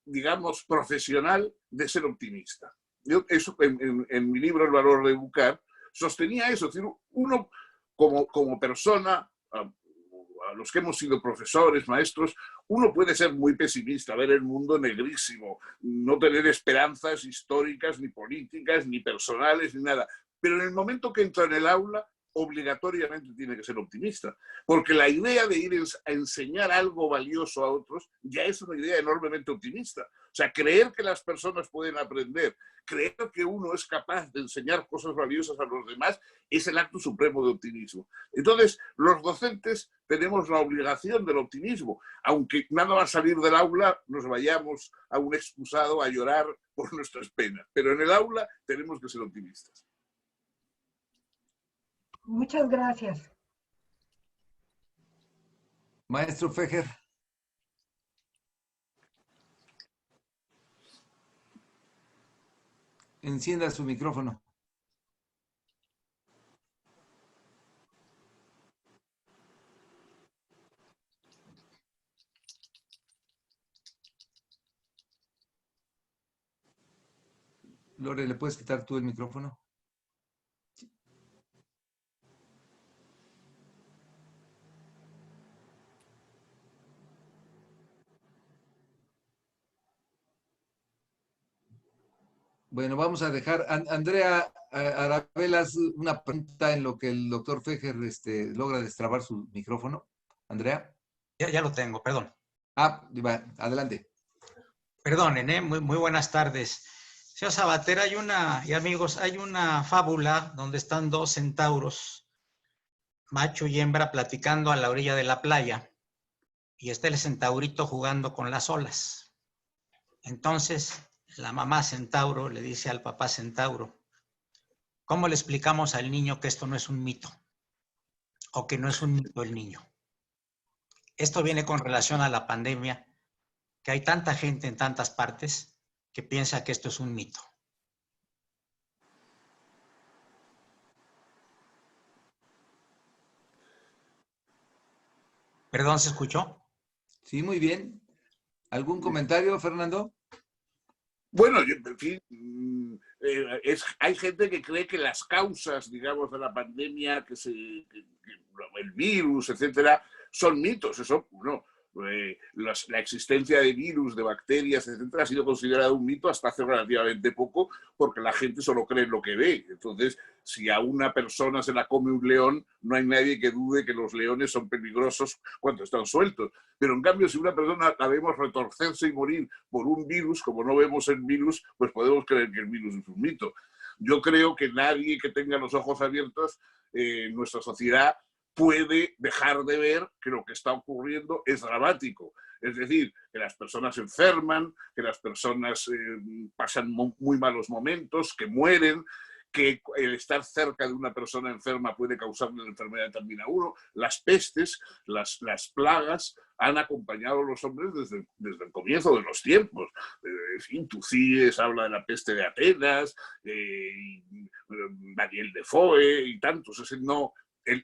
digamos, profesional de ser optimista. Yo eso, en mi libro El valor de educar, sostenía eso, es decir, uno como persona, a los que hemos sido profesores, maestros, uno puede ser muy pesimista, ver el mundo negrísimo, no tener esperanzas históricas, ni políticas, ni personales, ni nada. Pero en el momento que entra en el aula, obligatoriamente tiene que ser optimista, porque la idea de ir a enseñar algo valioso a otros ya es una idea enormemente optimista. O sea, creer que las personas pueden aprender, creer que uno es capaz de enseñar cosas valiosas a los demás, es el acto supremo de optimismo. Entonces, los docentes tenemos la obligación del optimismo, aunque nada va a salir del aula, nos vayamos a un excusado a llorar por nuestras penas, pero en el aula tenemos que ser optimistas. Muchas gracias. Maestro Fejer. Encienda su micrófono. Lore, ¿le puedes quitar tú el micrófono? Bueno, vamos a dejar. Andrea Arabelas, una pregunta en lo que el doctor Fejer logra destrabar su micrófono. Andrea. Ya lo tengo, perdón. Adelante. Perdonen, muy buenas tardes. Señor Sabater, y amigos, hay una fábula donde están dos centauros, macho y hembra, platicando a la orilla de la playa, y está el centaurito jugando con las olas. Entonces, la mamá centauro le dice al papá centauro, ¿cómo le explicamos al niño que esto no es un mito? O que no es un mito el niño. Esto viene con relación a la pandemia, que hay tanta gente en tantas partes que piensa que esto es un mito. ¿Perdón, se escuchó? Sí, muy bien. ¿Algún comentario, Fernando? Bueno, en fin, hay gente que cree que las causas, digamos, de la pandemia, que el virus, etcétera, son mitos. Eso, no. La existencia de virus, de bacterias, etcétera, ha sido considerada un mito hasta hace relativamente poco, porque la gente solo cree en lo que ve. Entonces, si a una persona se la come un león, no hay nadie que dude que los leones son peligrosos cuando están sueltos. Pero en cambio, si una persona la vemos retorcerse y morir por un virus, como no vemos el virus, pues podemos creer que el virus es un mito. Yo creo que nadie que tenga los ojos abiertos en nuestra sociedad puede dejar de ver que lo que está ocurriendo es dramático. Es decir, que las personas se enferman, que las personas pasan muy malos momentos, que mueren, que el estar cerca de una persona enferma puede causarle la enfermedad también a uno. Las pestes, las plagas han acompañado a los hombres desde el comienzo de los tiempos. En fin, Tucídides habla de la peste de Atenas, Daniel Defoe y tantos. Es decir, no,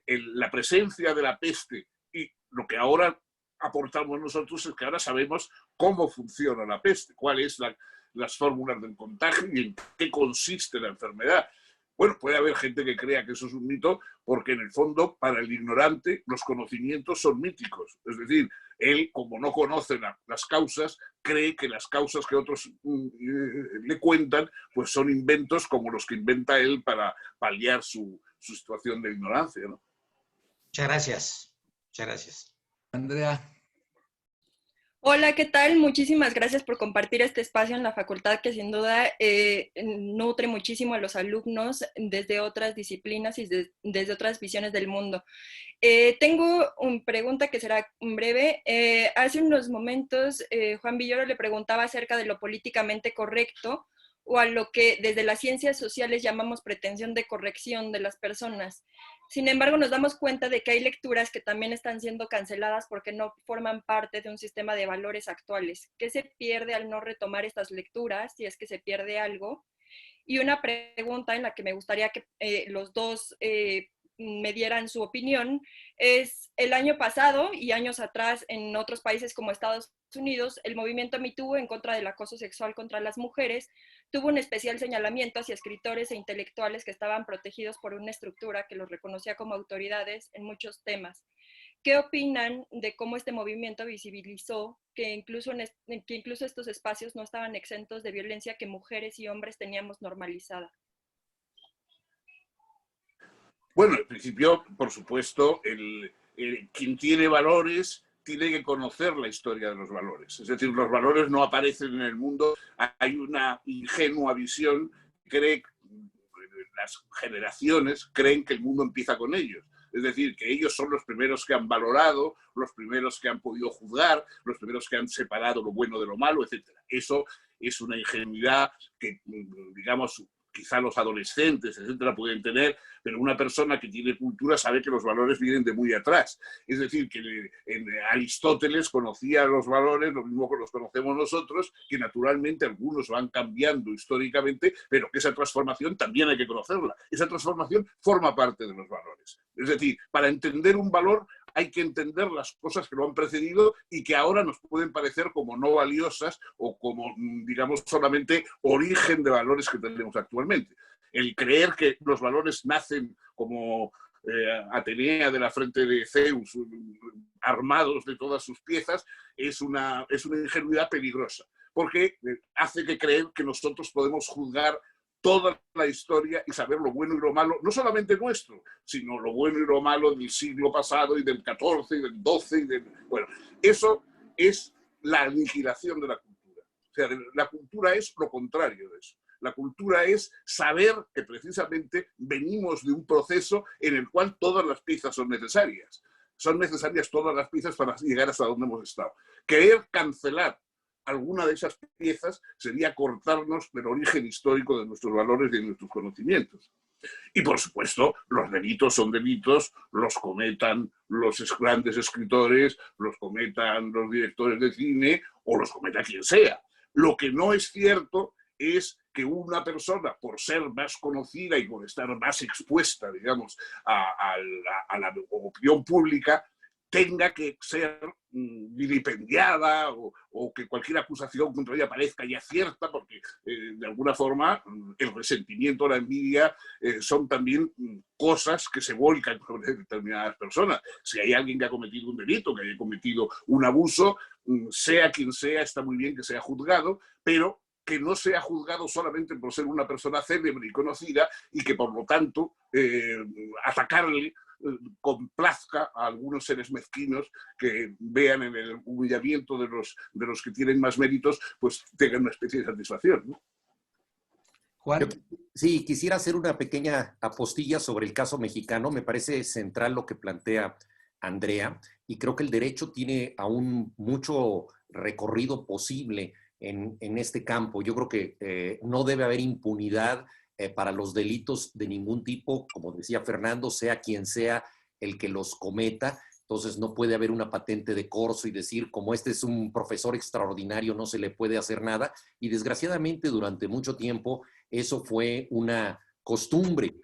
la presencia de la peste y lo que ahora aportamos nosotros es que ahora sabemos cómo funciona la peste, cuáles son las fórmulas del contagio y en qué consiste la enfermedad. Bueno, puede haber gente que crea que eso es un mito porque en el fondo para el ignorante los conocimientos son míticos. Es decir, él como no conoce las causas, cree que las causas que otros le cuentan pues son inventos como los que inventa él para paliar su situación de ignorancia, ¿no? Muchas gracias. Muchas gracias. Andrea. Hola, ¿qué tal? Muchísimas gracias por compartir este espacio en la facultad que sin duda nutre muchísimo a los alumnos desde otras disciplinas y desde otras visiones del mundo. Tengo una pregunta que será breve. Hace unos momentos Juan Villoro le preguntaba acerca de lo políticamente correcto o a lo que desde las ciencias sociales llamamos pretensión de corrección de las personas. Sin embargo, nos damos cuenta de que hay lecturas que también están siendo canceladas porque no forman parte de un sistema de valores actuales. ¿Qué se pierde al no retomar estas lecturas, si es que se pierde algo? Y una pregunta en la que me gustaría que los dos me dieran su opinión es: el año pasado y años atrás en otros países como Estados Unidos, el movimiento Me Too en contra del acoso sexual contra las mujeres tuvo un especial señalamiento hacia escritores e intelectuales que estaban protegidos por una estructura que los reconocía como autoridades en muchos temas. ¿Qué opinan de cómo este movimiento visibilizó que incluso estos espacios no estaban exentos de violencia que mujeres y hombres teníamos normalizada? Bueno, en principio, por supuesto, quien tiene valores tiene que conocer la historia de los valores. Es decir, los valores no aparecen en el mundo. Hay una ingenua visión, las generaciones creen que el mundo empieza con ellos. Es decir, que ellos son los primeros que han valorado, los primeros que han podido juzgar, los primeros que han separado lo bueno de lo malo, etc. Eso es una ingenuidad que, digamos, quizá los adolescentes, etcétera, pueden tener, pero una persona que tiene cultura sabe que los valores vienen de muy atrás. Es decir, que Aristóteles conocía los valores, lo mismo que los conocemos nosotros, que naturalmente algunos van cambiando históricamente, pero que esa transformación también hay que conocerla. Esa transformación forma parte de los valores. Es decir, para entender un valor hay que entender las cosas que lo han precedido y que ahora nos pueden parecer como no valiosas o como, digamos, solamente origen de valores que tenemos actualmente. El creer que los valores nacen como Atenea de la frente de Zeus, armados de todas sus piezas, es una ingenuidad peligrosa, porque hace que creer que nosotros podemos juzgar toda la historia y saber lo bueno y lo malo, no solamente nuestro, sino lo bueno y lo malo del siglo pasado y del XIV y del XII. Bueno, eso es la aniquilación de la cultura. O sea, la cultura es lo contrario de eso. La cultura es saber que precisamente venimos de un proceso en el cual todas las piezas son necesarias. Son necesarias todas las piezas para llegar hasta donde hemos estado. Querer cancelar alguna de esas piezas sería cortarnos del origen histórico de nuestros valores y de nuestros conocimientos. Y por supuesto, los delitos son delitos, los cometan los grandes escritores, los cometan los directores de cine o los cometa quien sea. Lo que no es cierto es que una persona, por ser más conocida y por estar más expuesta, digamos, a la opinión pública, tenga que ser vilipendiada o que cualquier acusación contra ella parezca ya cierta, porque de alguna forma el resentimiento o la envidia son también cosas que se volcan sobre determinadas personas. Si hay alguien que ha cometido un delito, que haya cometido un abuso, sea quien sea, está muy bien que sea juzgado, pero que no sea juzgado solamente por ser una persona célebre y conocida y que por lo tanto atacarle complazca a algunos seres mezquinos que vean en el humillamiento de los que tienen más méritos, pues tengan una especie de satisfacción, ¿no? Juan. Sí, quisiera hacer una pequeña apostilla sobre el caso mexicano. Me parece central lo que plantea Andrea y creo que el derecho tiene aún mucho recorrido posible en este campo. Yo creo que no debe haber impunidad para los delitos de ningún tipo, como decía Fernando, sea quien sea el que los cometa. Entonces no puede haber una patente de corso y decir, como este es un profesor extraordinario, no se le puede hacer nada. Y desgraciadamente durante mucho tiempo eso fue una costumbre.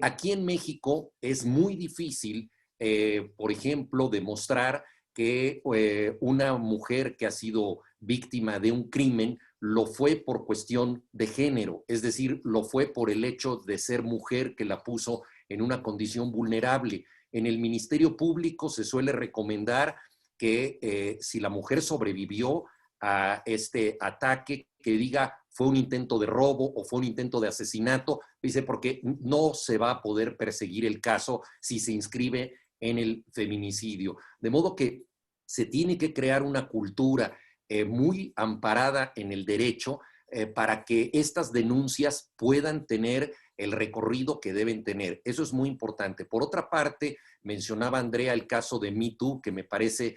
Aquí en México es muy difícil, por ejemplo, demostrar que una mujer que ha sido víctima de un crimen lo fue por cuestión de género, es decir, lo fue por el hecho de ser mujer que la puso en una condición vulnerable. En el Ministerio Público se suele recomendar que si la mujer sobrevivió a este ataque, que diga fue un intento de robo o fue un intento de asesinato, dice, porque no se va a poder perseguir el caso si se inscribe en el feminicidio. De modo que se tiene que crear una cultura muy amparada en el derecho para que estas denuncias puedan tener el recorrido que deben tener. Eso es muy importante. Por otra parte, mencionaba Andrea el caso de Me Too, que me parece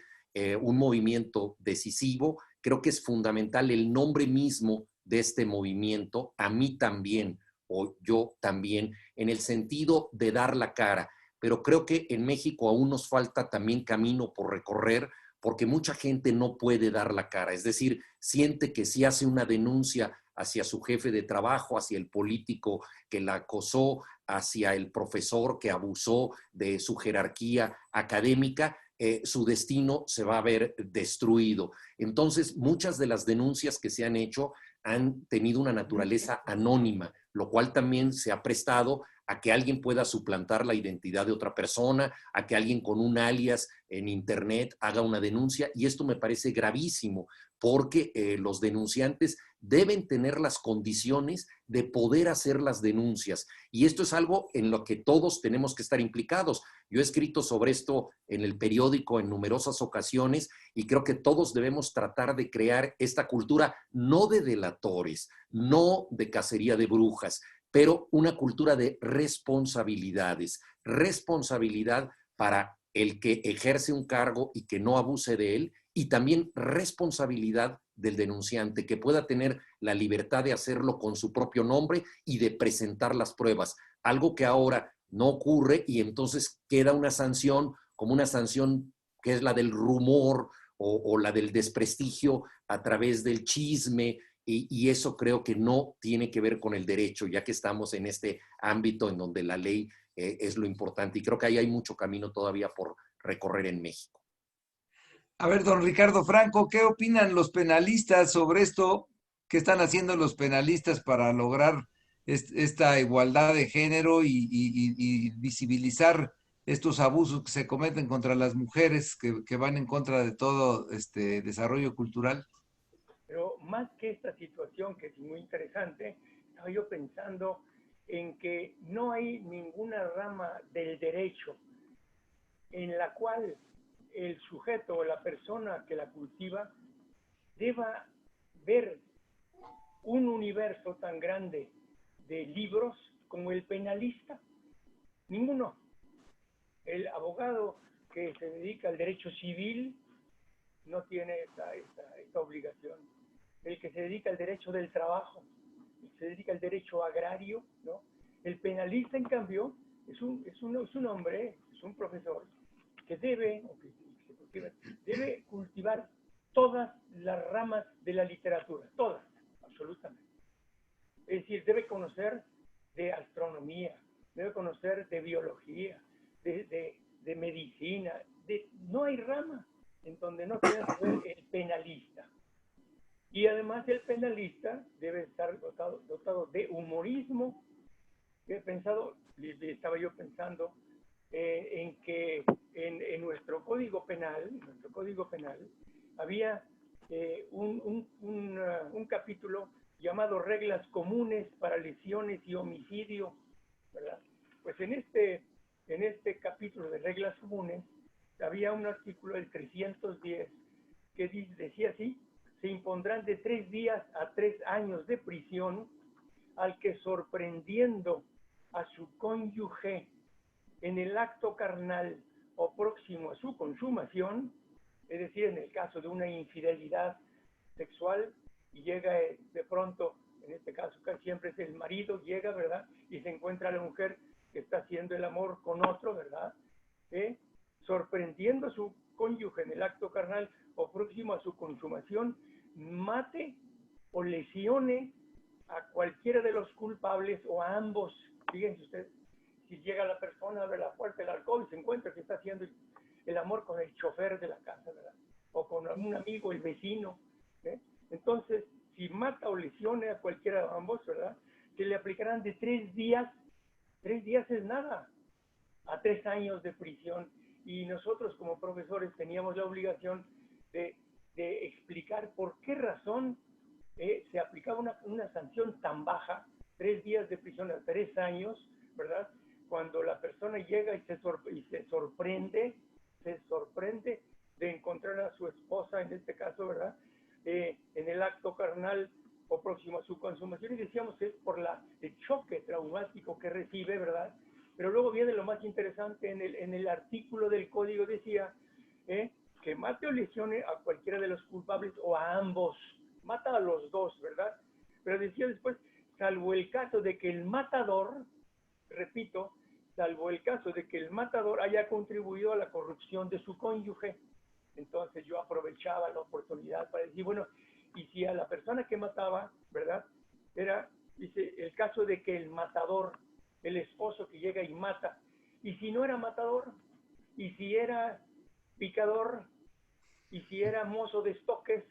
un movimiento decisivo. Creo que es fundamental el nombre mismo de este movimiento, a mí también, o yo también, en el sentido de dar la cara. Pero creo que en México aún nos falta también camino por recorrer, porque mucha gente no puede dar la cara. Es decir, siente que si hace una denuncia hacia su jefe de trabajo, hacia el político que la acosó, hacia el profesor que abusó de su jerarquía académica, su destino se va a ver destruido. Entonces, muchas de las denuncias que se han hecho han tenido una naturaleza anónima, lo cual también se ha prestado a que alguien pueda suplantar la identidad de otra persona, a que alguien con un alias en internet haga una denuncia, y esto me parece gravísimo, porque los denunciantes deben tener las condiciones de poder hacer las denuncias, y esto es algo en lo que todos tenemos que estar implicados. Yo he escrito sobre esto en el periódico en numerosas ocasiones, y creo que todos debemos tratar de crear esta cultura, no de delatores, no de cacería de brujas, pero una cultura de responsabilidades. Responsabilidad para el que ejerce un cargo y que no abuse de él, y también responsabilidad del denunciante, que pueda tener la libertad de hacerlo con su propio nombre y de presentar las pruebas. Algo que ahora no ocurre, y entonces queda una sanción como una sanción que es la del rumor o la del desprestigio a través del chisme, y eso creo que no tiene que ver con el derecho, ya que estamos en este ámbito en donde la ley es lo importante. Y creo que ahí hay mucho camino todavía por recorrer en México. A ver, don Ricardo Franco, ¿qué opinan los penalistas sobre esto? ¿Qué están haciendo los penalistas para lograr esta igualdad de género y visibilizar estos abusos que se cometen contra las mujeres que van en contra de todo este desarrollo cultural? Pero más que esta situación, que es muy interesante, estaba yo pensando en que no hay ninguna rama del derecho en la cual el sujeto o la persona que la cultiva deba ver un universo tan grande de libros como el penalista. Ninguno. El abogado que se dedica al derecho civil no tiene esta obligación. El que se dedica al derecho del trabajo, el que se dedica al derecho agrario, ¿no? El penalista, en cambio, es un hombre, es un profesor que debe cultivar todas las ramas de la literatura, todas, absolutamente. Es decir, debe conocer de astronomía, debe conocer de biología, de medicina, no hay rama en donde no tenga que ver el penalista. Y además el penalista debe estar dotado de humorismo. Estaba yo pensando en que en nuestro código penal, había un capítulo llamado Reglas Comunes para Lesiones y Homicidio, ¿verdad? Pues en este capítulo de Reglas Comunes había un artículo del 310 que decía así: se impondrán de 3 días a 3 años de prisión al que, sorprendiendo a su cónyuge en el acto carnal o próximo a su consumación, es decir, en el caso de una infidelidad sexual, y llega de pronto, en este caso casi siempre es el marido, llega, ¿verdad?, y se encuentra la mujer que está haciendo el amor con otro, ¿verdad?, sorprendiendo a su cónyuge en el acto carnal o próximo a su consumación, mate o lesione a cualquiera de los culpables o a ambos. Fíjense ustedes, si llega la persona, abre la puerta del alcohol y se encuentra que está haciendo el amor con el chofer de la casa, ¿verdad?, o con algún amigo, el vecino, ¿eh? Entonces, si mata o lesione a cualquiera de ambos, ¿verdad?, que le aplicarán de 3 días, 3 días es nada, a 3 años de prisión. Y nosotros como profesores teníamos la obligación de explicar por qué razón se aplicaba una sanción tan baja, 3 días de prisión a 3 años, ¿verdad?, cuando la persona llega y se sorprende de encontrar a su esposa, en este caso, ¿verdad?, en el acto carnal o próximo a su consumación, y decíamos que es por el choque traumático que recibe, ¿verdad? Pero luego viene lo más interesante, en el artículo del código decía que mate o lesione a cualquiera de los culpables o a ambos, mata a los dos, ¿verdad? Pero decía después, salvo el caso de que el matador, repito, salvo el caso de que el matador haya contribuido a la corrupción de su cónyuge. Entonces yo aprovechaba la oportunidad para decir, bueno, y si a la persona que mataba, ¿verdad?, dice, el caso de que el matador, el esposo que llega y mata, y si no era matador, y si era picador, y si era mozo de estoques,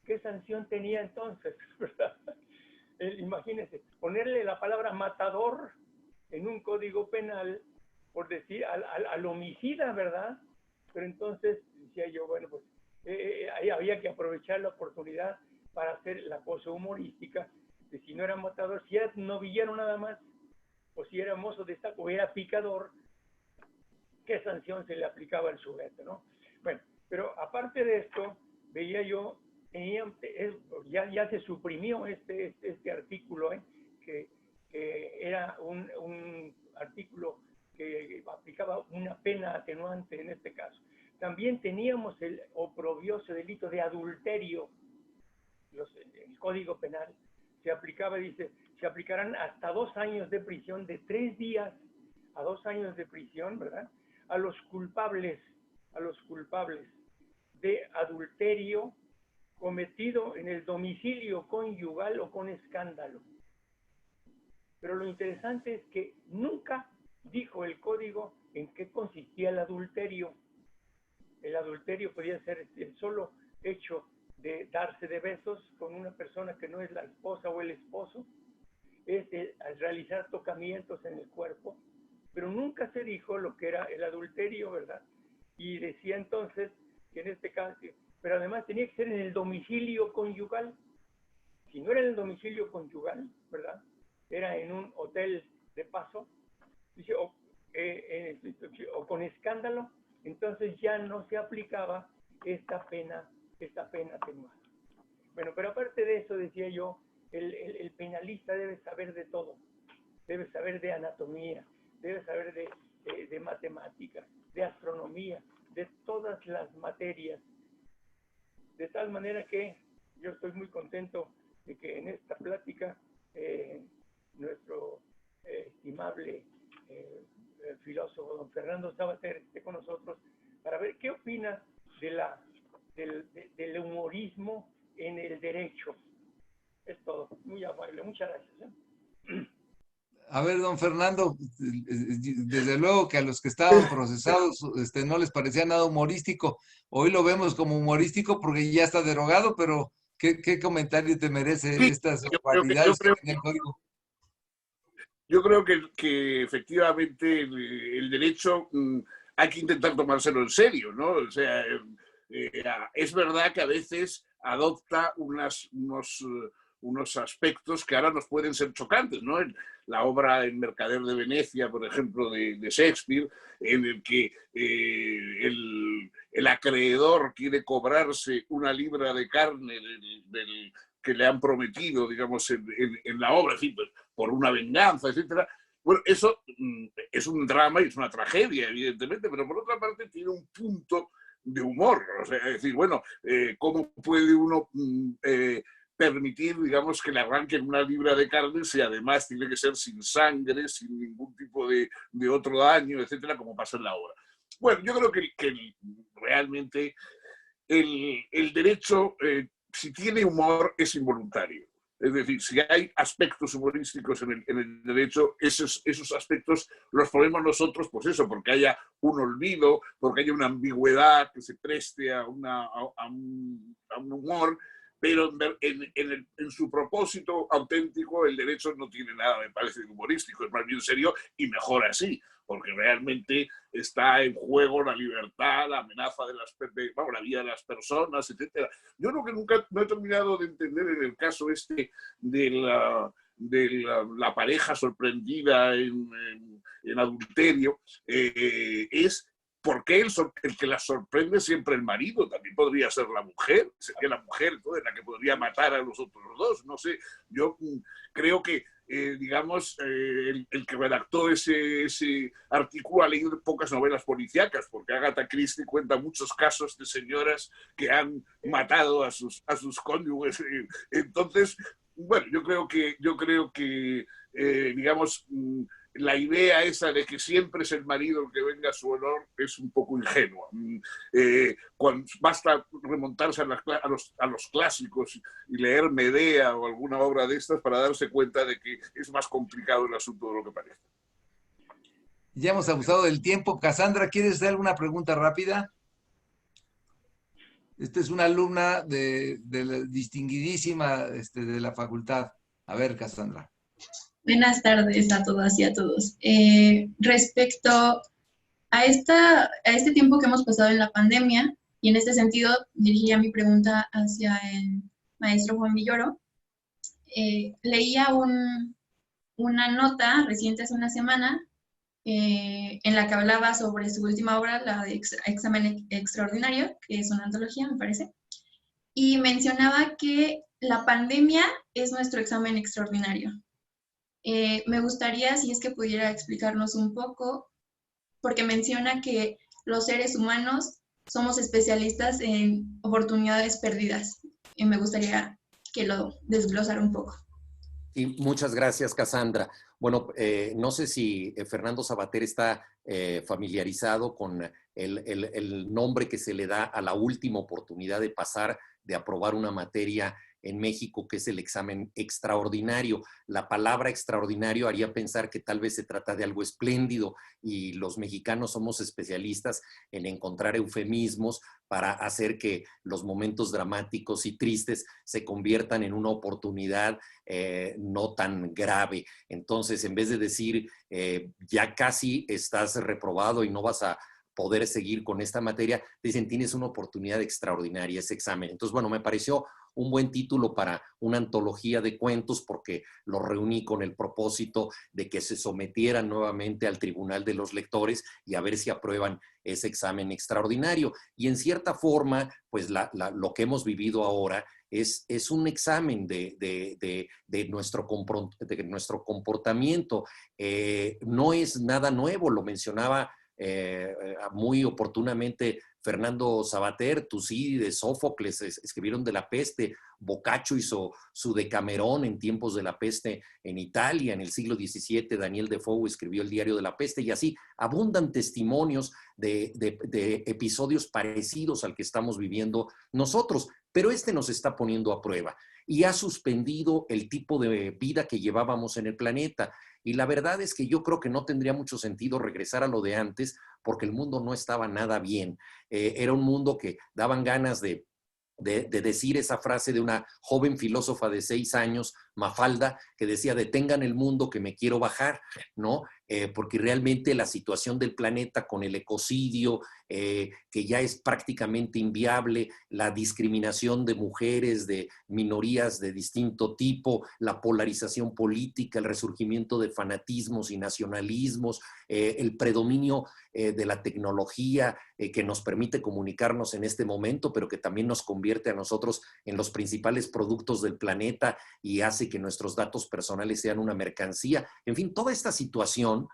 ¿qué sanción tenía entonces? ¿Verdad? Imagínense, ponerle la palabra matador en un código penal, por decir, al homicida, ¿verdad? Pero entonces decía yo, bueno, pues ahí había que aprovechar la oportunidad para hacer la cosa humorística de si no era matador, si era novillero nada más, o si era mozo de estaco, o era picador, qué sanción se le aplicaba al sujeto, ¿no? Bueno, pero aparte de esto, veía yo, ya se suprimió este artículo, que era un artículo que aplicaba una pena atenuante en este caso. También teníamos el oprobioso delito de adulterio. El Código Penal se aplicaba, dice, se aplicarán hasta 2 años de prisión, de 3 días a 2 años de prisión, ¿verdad?, a los culpables de adulterio cometido en el domicilio conyugal o con escándalo. Pero lo interesante es que nunca dijo el código en qué consistía el adulterio. el adulterio podía ser el solo hecho de darse de besos con una persona que no es la esposa o el esposo, es al realizar tocamientos en el cuerpo, pero nunca se dijo lo que era el adulterio, ¿verdad? Y decía entonces que en este caso, pero además tenía que ser en el domicilio conyugal. Si no era en el domicilio conyugal, ¿verdad? Era en un hotel de paso, dice, o con escándalo, entonces ya no se aplicaba esta pena atenuada. Bueno, pero aparte de eso, decía yo, el penalista debe saber de todo, debe saber de anatomía, debe saber de matemáticas, de astronomía, de todas las materias, de tal manera que yo estoy muy contento de que en esta plática nuestro estimable filósofo don Fernando Sabater esté con nosotros para ver qué opina del humorismo en el derecho. Es todo. Muy amable. Muchas gracias. A ver, don Fernando, desde luego que a los que estaban procesados no les parecía nada humorístico. Hoy lo vemos como humorístico porque ya está derogado, pero ¿qué comentario te merece Sí, estas yo barbaridades que creo tiene el código? Yo creo que efectivamente el derecho hay que intentar tomárselo en serio, ¿no? O sea, es verdad que a veces adopta unos aspectos que ahora nos pueden ser chocantes, ¿no? La obra El Mercader de Venecia, por ejemplo, de Shakespeare, en el que el acreedor quiere cobrarse una libra de carne del que le han prometido, digamos, en la obra, en fin, pues, por una venganza, etcétera. Bueno, eso es un drama y es una tragedia, evidentemente, pero por otra parte tiene un punto de humor. O sea, es decir, bueno, ¿cómo puede uno permitir, digamos, que le arranquen una libra de carne si además tiene que ser sin sangre, sin ningún tipo de otro daño, etcétera, como pasa en la obra? Bueno, yo creo que realmente el derecho, si tiene humor, es involuntario. Es decir, si hay aspectos humorísticos en el derecho, esos aspectos los ponemos nosotros, pues eso, porque haya un olvido, porque haya una ambigüedad que se preste a un humor, pero en su propósito auténtico el derecho no tiene nada, me parece, humorístico, es más bien serio y mejor así, porque realmente está en juego la libertad, la amenaza de la vida de las personas, etc. Yo lo que nunca no he terminado de entender en el caso de la pareja sorprendida en adulterio es ¿por qué el que la sorprende siempre el marido? También podría ser la mujer, sería la mujer entonces la que podría matar a los otros dos, no sé. Yo creo que digamos, el que redactó ese artículo ha leído pocas novelas policíacas, porque Agatha Christie cuenta muchos casos de señoras que han matado a sus cónyuges. Entonces, bueno, yo creo que digamos, la idea esa de que siempre es el marido el que venga a su honor es un poco ingenua. Basta remontarse a los clásicos y leer Medea o alguna obra de estas para darse cuenta de que es más complicado el asunto de lo que parece. Ya hemos abusado del tiempo. Cassandra, ¿quieres hacer alguna pregunta rápida? Esta es una alumna de la distinguidísima de la facultad. A ver, Cassandra. Buenas tardes a todas y a todos. Respecto a este tiempo que hemos pasado en la pandemia, y en este sentido dirigía mi pregunta hacia el maestro Juan Villoro, leía una nota reciente hace una semana en la que hablaba sobre su última obra, la de Examen Extraordinario, que es una antología, me parece, y mencionaba que la pandemia es nuestro examen extraordinario. Me gustaría, si es que pudiera explicarnos un poco, porque menciona que los seres humanos somos especialistas en oportunidades perdidas. Y me gustaría que lo desglosara un poco. Y muchas gracias, Cassandra. Bueno, no sé si Fernando Sabater está familiarizado con el nombre que se le da a la última oportunidad de pasar, de aprobar una materia en México, que es el examen extraordinario. La palabra extraordinario haría pensar que tal vez se trata de algo espléndido y los mexicanos somos especialistas en encontrar eufemismos para hacer que los momentos dramáticos y tristes se conviertan en una oportunidad no tan grave. Entonces, en vez de decir ya casi estás reprobado y no vas a poder seguir con esta materia, dicen tienes una oportunidad extraordinaria, ese examen. Entonces, bueno, me pareció un buen título para una antología de cuentos porque lo reuní con el propósito de que se sometieran nuevamente al Tribunal de los Lectores y a ver si aprueban ese examen extraordinario. Y en cierta forma, pues lo que hemos vivido ahora es un examen de nuestro comportamiento. No es nada nuevo, lo mencionaba muy oportunamente Fernando Savater, Tucídides, Sófocles escribieron de la peste, Boccaccio hizo su Decamerón en tiempos de la peste en Italia, en el siglo XVII, Daniel Defoe escribió el Diario de la Peste, y así abundan testimonios de episodios parecidos al que estamos viviendo nosotros, pero este nos está poniendo a prueba y ha suspendido el tipo de vida que llevábamos en el planeta. Y la verdad es que yo creo que no tendría mucho sentido regresar a lo de antes porque el mundo no estaba nada bien. Era un mundo que daban ganas de decir esa frase de una joven filósofa de 6 años, Mafalda, que decía, detengan el mundo que me quiero bajar, ¿no? Porque realmente la situación del planeta con el ecocidio, que ya es prácticamente inviable, la discriminación de mujeres, de minorías de distinto tipo, la polarización política, el resurgimiento de fanatismos y nacionalismos, el predominio de la tecnología que nos permite comunicarnos en este momento, pero que también nos convierte a nosotros en los principales productos del planeta y hace que nuestros datos personales sean una mercancía. En fin, toda esta situación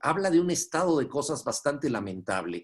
habla de un estado de cosas bastante lamentable.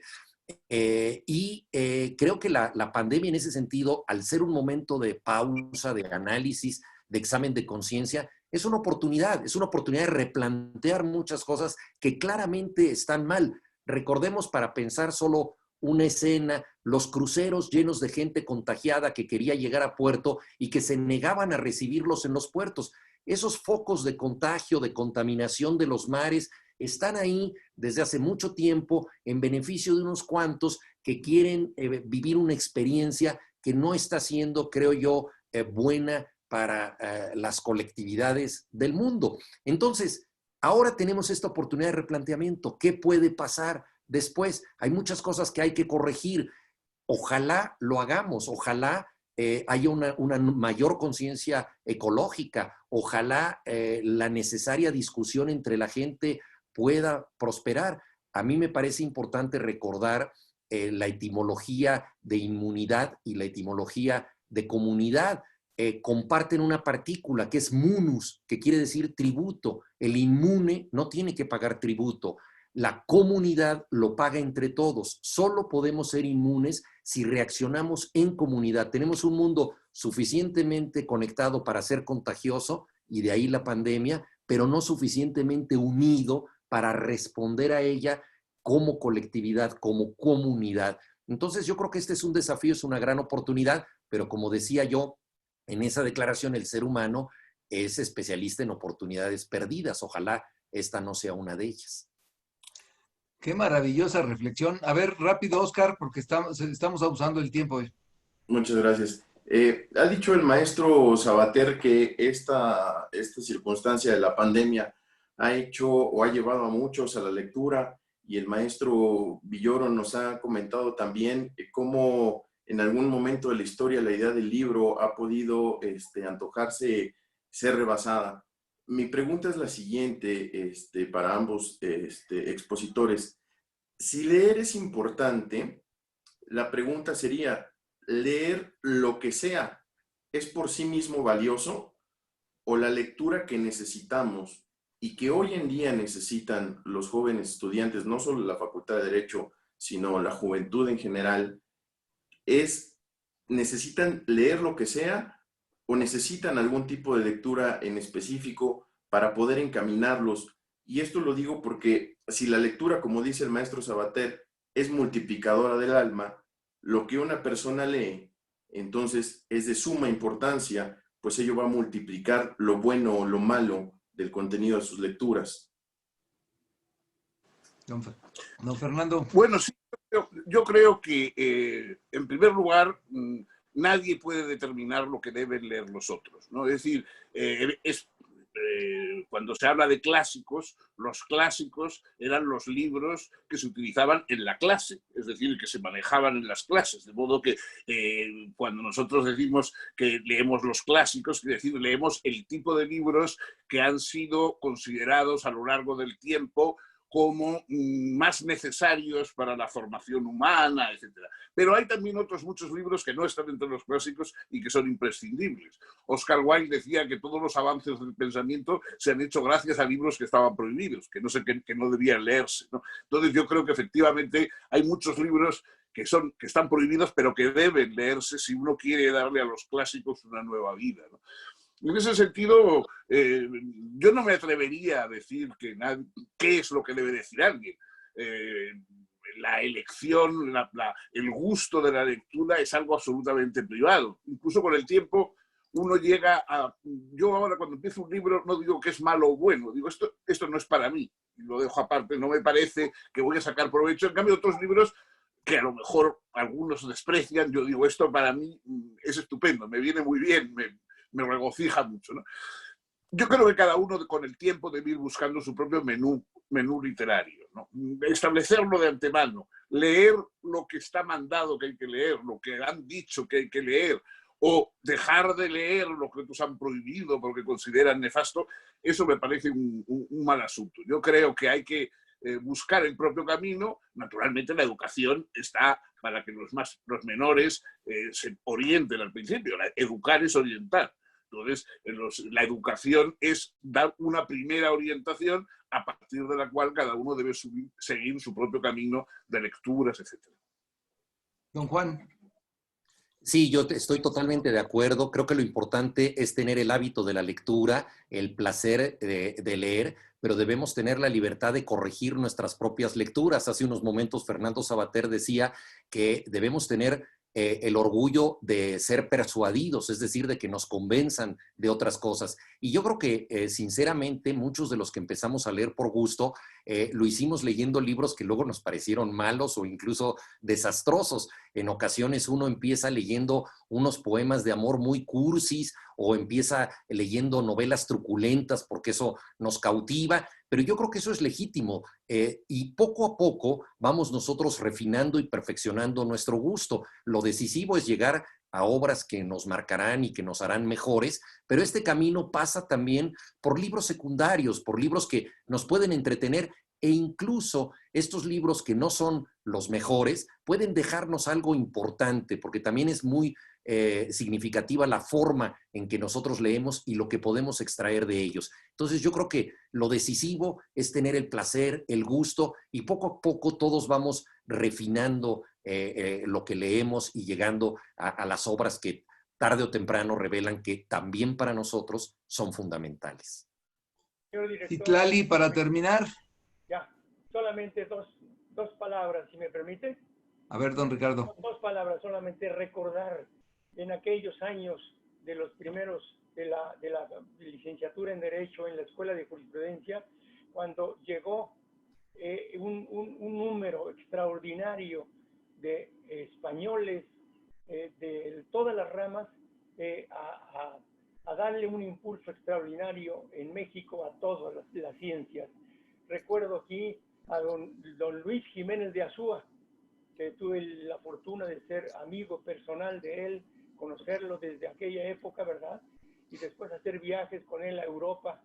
Creo que la pandemia en ese sentido, al ser un momento de pausa, de análisis, de examen de conciencia, es una oportunidad de replantear muchas cosas que claramente están mal. Recordemos, para pensar solo una escena, los cruceros llenos de gente contagiada que quería llegar a puerto y que se negaban a recibirlos en los puertos. Esos focos de contagio, de contaminación de los mares, están ahí desde hace mucho tiempo en beneficio de unos cuantos que quieren vivir una experiencia que no está siendo, creo yo, buena para las colectividades del mundo. Entonces, ahora tenemos esta oportunidad de replanteamiento. ¿Qué puede pasar después? Hay muchas cosas que hay que corregir. Ojalá lo hagamos, ojalá haya una mayor conciencia ecológica, ojalá la necesaria discusión entre la gente pueda prosperar. A mí me parece importante recordar la etimología de inmunidad y la etimología de comunidad. Comparten una partícula que es munus, que quiere decir tributo. El inmune no tiene que pagar tributo. La comunidad lo paga entre todos. Solo podemos ser inmunes si reaccionamos en comunidad. Tenemos un mundo suficientemente conectado para ser contagioso, y de ahí la pandemia, pero no suficientemente unido para responder a ella como colectividad, como comunidad. Entonces yo creo que este es un desafío, es una gran oportunidad, pero como decía yo, en esa declaración el ser humano es especialista en oportunidades perdidas. Ojalá esta no sea una de ellas. Qué maravillosa reflexión. A ver, rápido, Oscar, porque estamos abusando del tiempo. Muchas gracias. Ha dicho el maestro Savater que esta circunstancia de la pandemia ha hecho o ha llevado a muchos a la lectura, y el maestro Villoro nos ha comentado también cómo en algún momento de la historia la idea del libro ha podido antojarse ser rebasada. Mi pregunta es la siguiente para ambos expositores. Si leer es importante, la pregunta sería, ¿leer lo que sea es por sí mismo valioso, o la lectura que necesitamos y que hoy en día necesitan los jóvenes estudiantes, no solo la Facultad de Derecho, sino la juventud en general, necesitan leer lo que sea o necesitan algún tipo de lectura en específico para poder encaminarlos? Y esto lo digo porque si la lectura, como dice el maestro Savater, es multiplicadora del alma, lo que una persona lee Entonces, es de suma importancia, pues ello va a multiplicar lo bueno o lo malo del contenido de sus lecturas. Don Fernando. Bueno, sí, yo creo que, en primer lugar, nadie puede determinar lo que deben leer los otros, ¿no? Es decir, cuando se habla de clásicos, los clásicos eran los libros que se utilizaban en la clase, es decir, que se manejaban en las clases, de modo que cuando nosotros decimos que leemos los clásicos, quiere decir, leemos el tipo de libros que han sido considerados a lo largo del tiempo como más necesarios para la formación humana, etc. Pero hay también otros muchos libros que no están entre los clásicos y que son imprescindibles. Oscar Wilde decía que todos los avances del pensamiento se han hecho gracias a libros que estaban prohibidos, que no debían leerse, ¿no? Entonces yo creo que efectivamente hay muchos libros que están prohibidos, pero que deben leerse si uno quiere darle a los clásicos una nueva vida, ¿no? En ese sentido, yo no me atrevería a decir qué es lo que debe decir alguien. La elección, el gusto de la lectura es algo absolutamente privado. Incluso con el tiempo uno llega a... Yo ahora cuando empiezo un libro no digo que es malo o bueno, digo esto no es para mí, y lo dejo aparte, no me parece que voy a sacar provecho. En cambio, otros libros que a lo mejor algunos desprecian, yo digo esto para mí es estupendo, me viene muy bien, me regocija mucho, ¿no? Yo creo que cada uno con el tiempo debe ir buscando su propio menú literario, ¿no? Establecerlo de antemano, leer lo que está mandado que hay que leer, lo que han dicho que hay que leer, o dejar de leer lo que otros han prohibido porque consideran nefasto, eso me parece un mal asunto. Yo creo que hay que buscar el propio camino. Naturalmente la educación está para que los menores se orienten al principio. Educar es orientar. Entonces, la educación es dar una primera orientación a partir de la cual cada uno debe seguir su propio camino de lecturas, etc. Don Juan. Sí, yo estoy totalmente de acuerdo. Creo que lo importante es tener el hábito de la lectura, el placer de leer, pero debemos tener la libertad de corregir nuestras propias lecturas. Hace unos momentos Fernando Savater decía que debemos tener el orgullo de ser persuadidos, es decir, de que nos convenzan de otras cosas. Y yo creo que, sinceramente, muchos de los que empezamos a leer por gusto, lo hicimos leyendo libros que luego nos parecieron malos o incluso desastrosos. En ocasiones uno empieza leyendo unos poemas de amor muy cursis o empieza leyendo novelas truculentas porque eso nos cautiva, pero yo creo que eso es legítimo y poco a poco vamos nosotros refinando y perfeccionando nuestro gusto. Lo decisivo es llegar a obras que nos marcarán y que nos harán mejores, pero este camino pasa también por libros secundarios, por libros que nos pueden entretener e incluso estos libros que no son los mejores pueden dejarnos algo importante, porque también es muy significativa la forma en que nosotros leemos y lo que podemos extraer de ellos. Entonces yo creo que lo decisivo es tener el placer, el gusto, y poco a poco todos vamos refinando lo que leemos y llegando a las obras que tarde o temprano revelan que también para nosotros son fundamentales. Citlali, para terminar. Ya, solamente dos palabras, si me permite. A ver, don Ricardo. Dos palabras, solamente recordar en aquellos años de los primeros de la licenciatura en Derecho en la Escuela de Jurisprudencia, cuando llegó un número extraordinario de españoles de todas las ramas a darle un impulso extraordinario en México a todas las ciencias. Recuerdo aquí a don Luis Jiménez de Azúa, que tuve la fortuna de ser amigo personal de él, conocerlo desde aquella época, ¿verdad? Y después hacer viajes con él a Europa.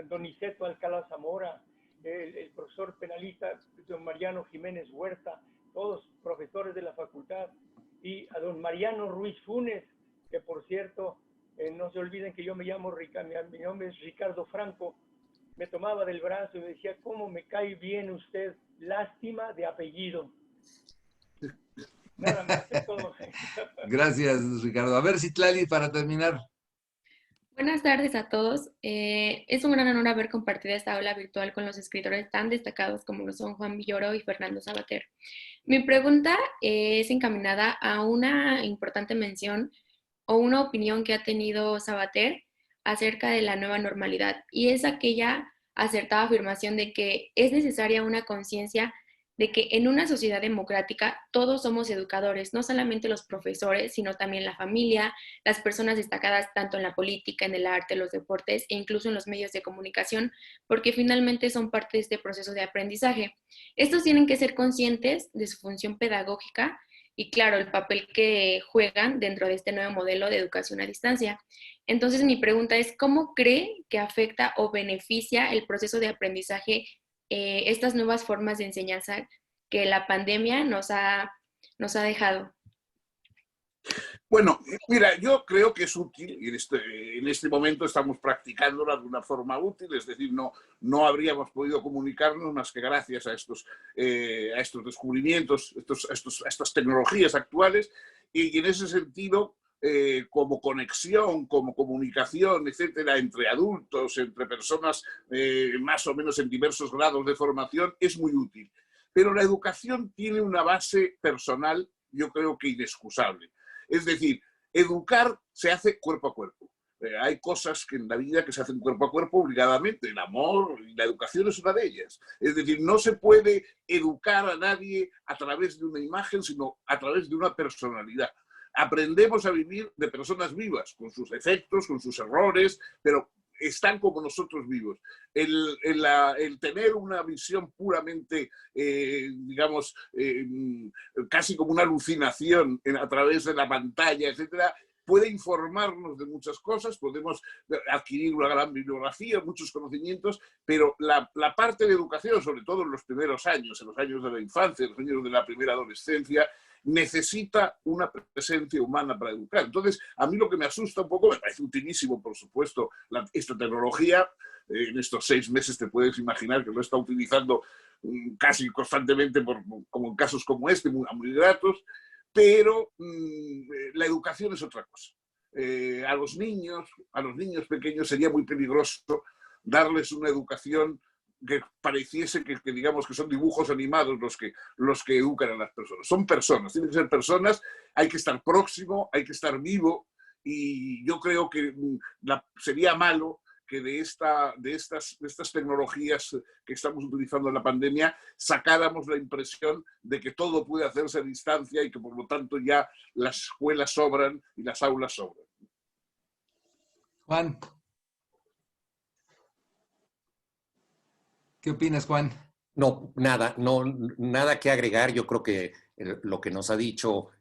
Don Niceto Alcalá Zamora, el profesor penalista don Mariano Jiménez Huerta, todos profesores de la facultad, y a don Mariano Ruiz Funes, que por cierto, no se olviden que yo mi nombre es Ricardo Franco, me tomaba del brazo y me decía, ¿cómo me cae bien usted? Lástima de apellido. Nada más, es todo. Gracias, Ricardo. A ver, Citlali, para terminar. Buenas tardes a todos. Es un gran honor haber compartido esta aula virtual con los escritores tan destacados como lo son Juan Villoro y Fernando Savater. Mi pregunta es encaminada a una importante mención o una opinión que ha tenido Savater acerca de la nueva normalidad, y es aquella acertada afirmación de que es necesaria una conciencia de que en una sociedad democrática todos somos educadores, no solamente los profesores, sino también la familia, las personas destacadas tanto en la política, en el arte, los deportes e incluso en los medios de comunicación, porque finalmente son parte de este proceso de aprendizaje. Estos tienen que ser conscientes de su función pedagógica y, claro, el papel que juegan dentro de este nuevo modelo de educación a distancia. Entonces, mi pregunta es, ¿cómo cree que afecta o beneficia el proceso de aprendizaje estas nuevas formas de enseñanza que la pandemia nos ha dejado? Bueno, mira, yo creo que es útil, y en este momento estamos practicándola de una forma útil, es decir, no habríamos podido comunicarnos más que gracias a estos descubrimientos, a estas tecnologías actuales, y en ese sentido, como conexión, como comunicación, etcétera, entre adultos, entre personas más o menos en diversos grados de formación, es muy útil. Pero la educación tiene una base personal, yo creo que inexcusable. Es decir, educar se hace cuerpo a cuerpo. Hay cosas que en la vida que se hacen cuerpo a cuerpo obligadamente. El amor y la educación es una de ellas. Es decir, no se puede educar a nadie a través de una imagen, sino a través de una personalidad. Aprendemos a vivir de personas vivas, con sus defectos, con sus errores, pero están como nosotros vivos. El tener una visión puramente, digamos, casi como una alucinación a través de la pantalla, etcétera, puede informarnos de muchas cosas, podemos adquirir una gran bibliografía, muchos conocimientos, pero la parte de educación, sobre todo en los primeros años, en los años de la infancia, en los años de la primera adolescencia, necesita una presencia humana para educar. Entonces, a mí lo que me asusta un poco, me parece utilísimo, por supuesto, esta tecnología. En estos 6 meses te puedes imaginar que lo está utilizando casi constantemente, como en casos como este, muy gratos, pero la educación es otra cosa. A los niños pequeños sería muy peligroso darles una educación que pareciese que digamos que son dibujos animados los que educan a las personas. Son personas, tienen que ser personas, hay que estar próximo, hay que estar vivo, y yo creo que sería malo que de estas tecnologías que estamos utilizando en la pandemia sacáramos la impresión de que todo puede hacerse a distancia y que por lo tanto ya las escuelas sobran y las aulas sobran. Juan. ¿Qué opinas, Juan? No, nada que agregar. Yo creo que lo que nos ha dicho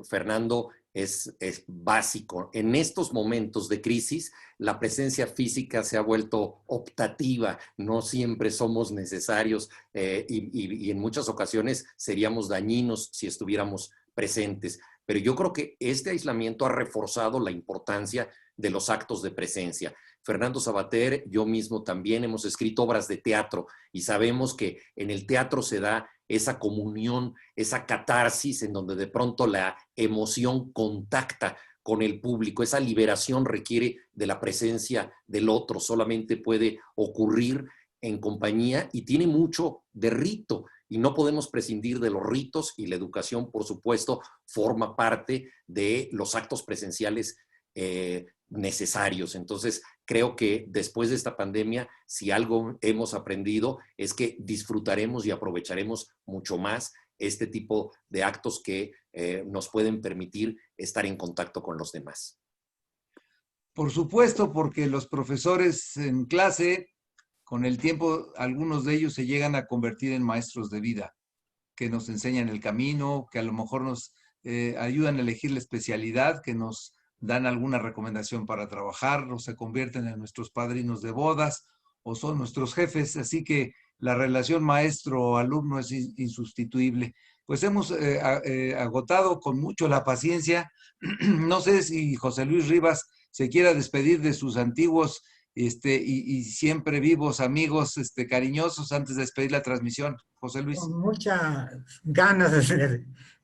Fernando es básico. En estos momentos de crisis, la presencia física se ha vuelto optativa. No siempre somos necesarios y en muchas ocasiones seríamos dañinos si estuviéramos presentes. Pero yo creo que este aislamiento ha reforzado la importancia de los actos de presencia. Fernando Savater, yo mismo también hemos escrito obras de teatro y sabemos que en el teatro se da esa comunión, esa catarsis en donde de pronto la emoción contacta con el público. Esa liberación requiere de la presencia del otro, solamente puede ocurrir en compañía y tiene mucho de rito. Y no podemos prescindir de los ritos, y la educación, por supuesto, forma parte de los actos presenciales necesarios. Entonces, creo que después de esta pandemia, si algo hemos aprendido es que disfrutaremos y aprovecharemos mucho más este tipo de actos que nos pueden permitir estar en contacto con los demás. Por supuesto, porque los profesores en clase, con el tiempo, algunos de ellos se llegan a convertir en maestros de vida, que nos enseñan el camino, que a lo mejor nos ayudan a elegir la especialidad, que nos dan alguna recomendación para trabajar, o se convierten en nuestros padrinos de bodas, o son nuestros jefes. Así que la relación maestro-alumno es insustituible. Pues hemos agotado con mucho la paciencia. No sé si José Luis Rivas se quiera despedir de sus antiguos y siempre vivos amigos cariñosos antes de despedir la transmisión. José Luis. Con muchas ganas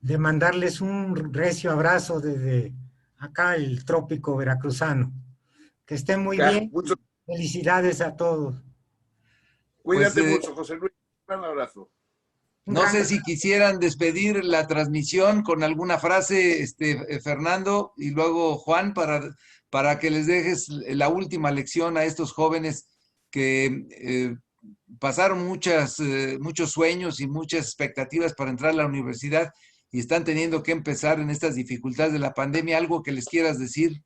de mandarles un recio abrazo desde acá, el trópico veracruzano, Que estén muy Ya, bien. Felicidades a todos. Cuídate mucho, José Luis. Un abrazo. No sé si quisieran despedir la transmisión con alguna frase, Fernando, y luego Juan, para que les dejes la última lección a estos jóvenes que pasaron muchos sueños y muchas expectativas para entrar a la universidad y están teniendo que empezar en estas dificultades de la pandemia. ¿Algo que les quieras decir?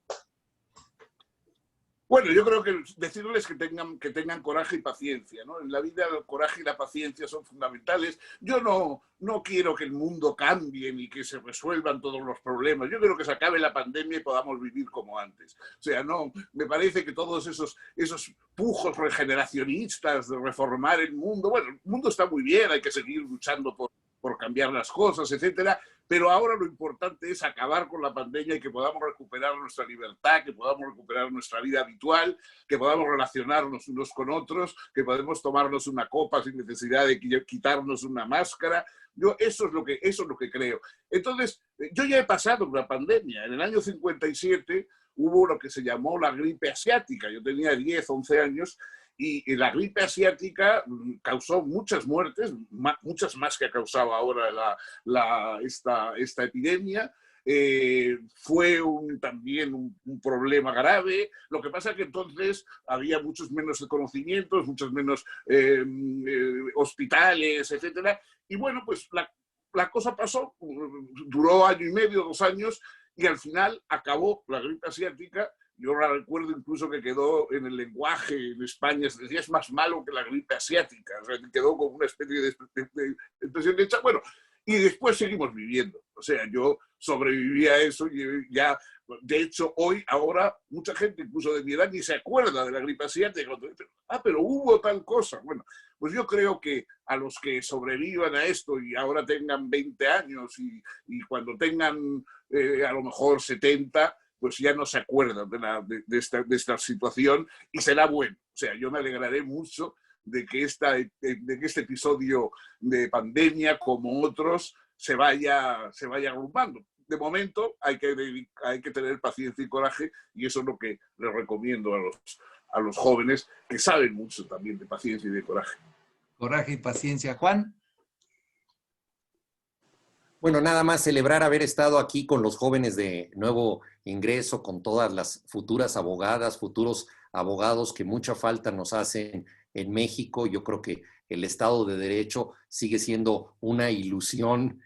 Bueno, yo creo que decirles que tengan coraje y paciencia, ¿no? En la vida el coraje y la paciencia son fundamentales. Yo no quiero que el mundo cambie ni que se resuelvan todos los problemas. Yo quiero que se acabe la pandemia y podamos vivir como antes. O sea, no, me parece que todos esos pujos regeneracionistas de reformar el mundo, bueno, el mundo está muy bien, hay que seguir luchando por cambiar las cosas, etcétera. Pero ahora lo importante es acabar con la pandemia y que podamos recuperar nuestra libertad, que podamos recuperar nuestra vida habitual, que podamos relacionarnos unos con otros, que podemos tomarnos una copa sin necesidad de quitarnos una máscara. Eso es lo que creo. Entonces, yo ya he pasado una pandemia. En el año 57 hubo lo que se llamó la gripe asiática. Yo tenía 10, 11 años. Y la gripe asiática causó muchas muertes, muchas más que ha causado ahora esta epidemia. Fue también un problema grave. Lo que pasa es que entonces había muchos menos conocimientos, muchos menos hospitales, etcétera. Y bueno, pues la cosa pasó, duró año y medio, 2 años, y al final acabó la gripe asiática. Yo recuerdo incluso que quedó en el lenguaje en España, se decía, es más malo que la gripe asiática. O sea, quedó como una especie de expresión hecha. Bueno, y después seguimos viviendo. O sea, yo sobreviví a eso y ya, de hecho, ahora, mucha gente, incluso de mi edad, ni se acuerda de la gripe asiática. Pero hubo tal cosa. Bueno, pues yo creo que a los que sobrevivan a esto y ahora tengan 20 años y cuando tengan a lo mejor 70, pues ya no se acuerdan de esta situación y será bueno. O sea, yo me alegraré mucho de que este episodio de pandemia, como otros, se vaya agrupando. De momento hay que tener paciencia y coraje, y eso es lo que les recomiendo a los jóvenes que saben mucho también de paciencia y de coraje. Coraje y paciencia. Juan. Bueno, nada más celebrar haber estado aquí con los jóvenes de nuevo ingreso, con todas las futuras abogadas, futuros abogados que mucha falta nos hacen en México. Yo creo que el Estado de Derecho sigue siendo una ilusión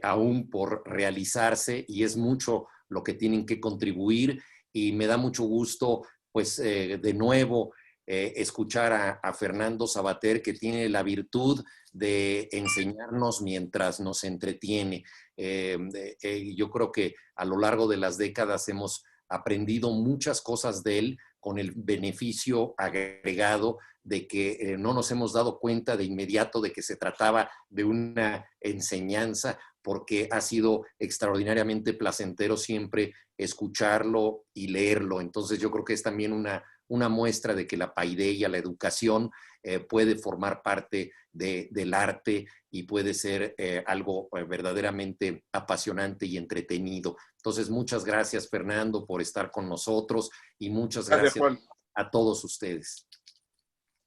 aún por realizarse, y es mucho lo que tienen que contribuir, y me da mucho gusto, pues, de nuevo escuchar a Fernando Savater, que tiene la virtud de enseñarnos mientras nos entretiene. Yo creo que a lo largo de las décadas hemos aprendido muchas cosas de él, con el beneficio agregado de que no nos hemos dado cuenta de inmediato de que se trataba de una enseñanza, porque ha sido extraordinariamente placentero siempre escucharlo y leerlo. Entonces yo creo que es también una muestra de que la paideia, la educación, puede formar parte del arte y puede ser algo verdaderamente apasionante y entretenido. Entonces, muchas gracias, Fernando, por estar con nosotros, y muchas gracias a todos ustedes.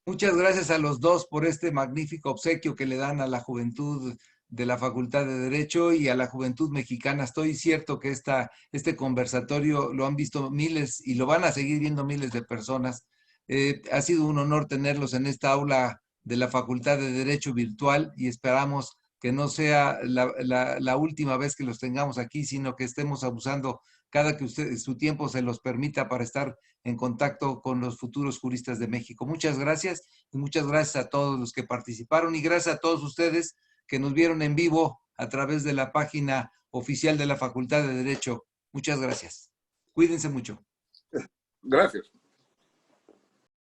Muchas gracias a los dos por este magnífico obsequio que le dan a la juventud de la Facultad de Derecho y a la juventud mexicana. Estoy cierto que este conversatorio lo han visto miles y lo van a seguir viendo miles de personas. Ha sido un honor tenerlos en esta aula de la Facultad de Derecho virtual, y esperamos que no sea la última vez que los tengamos aquí, sino que estemos abusando cada que su tiempo se los permita para estar en contacto con los futuros juristas de México. Muchas gracias, y muchas gracias a todos los que participaron, y gracias a todos ustedes que nos vieron en vivo a través de la página oficial de la Facultad de Derecho. Muchas gracias. Cuídense mucho. Gracias.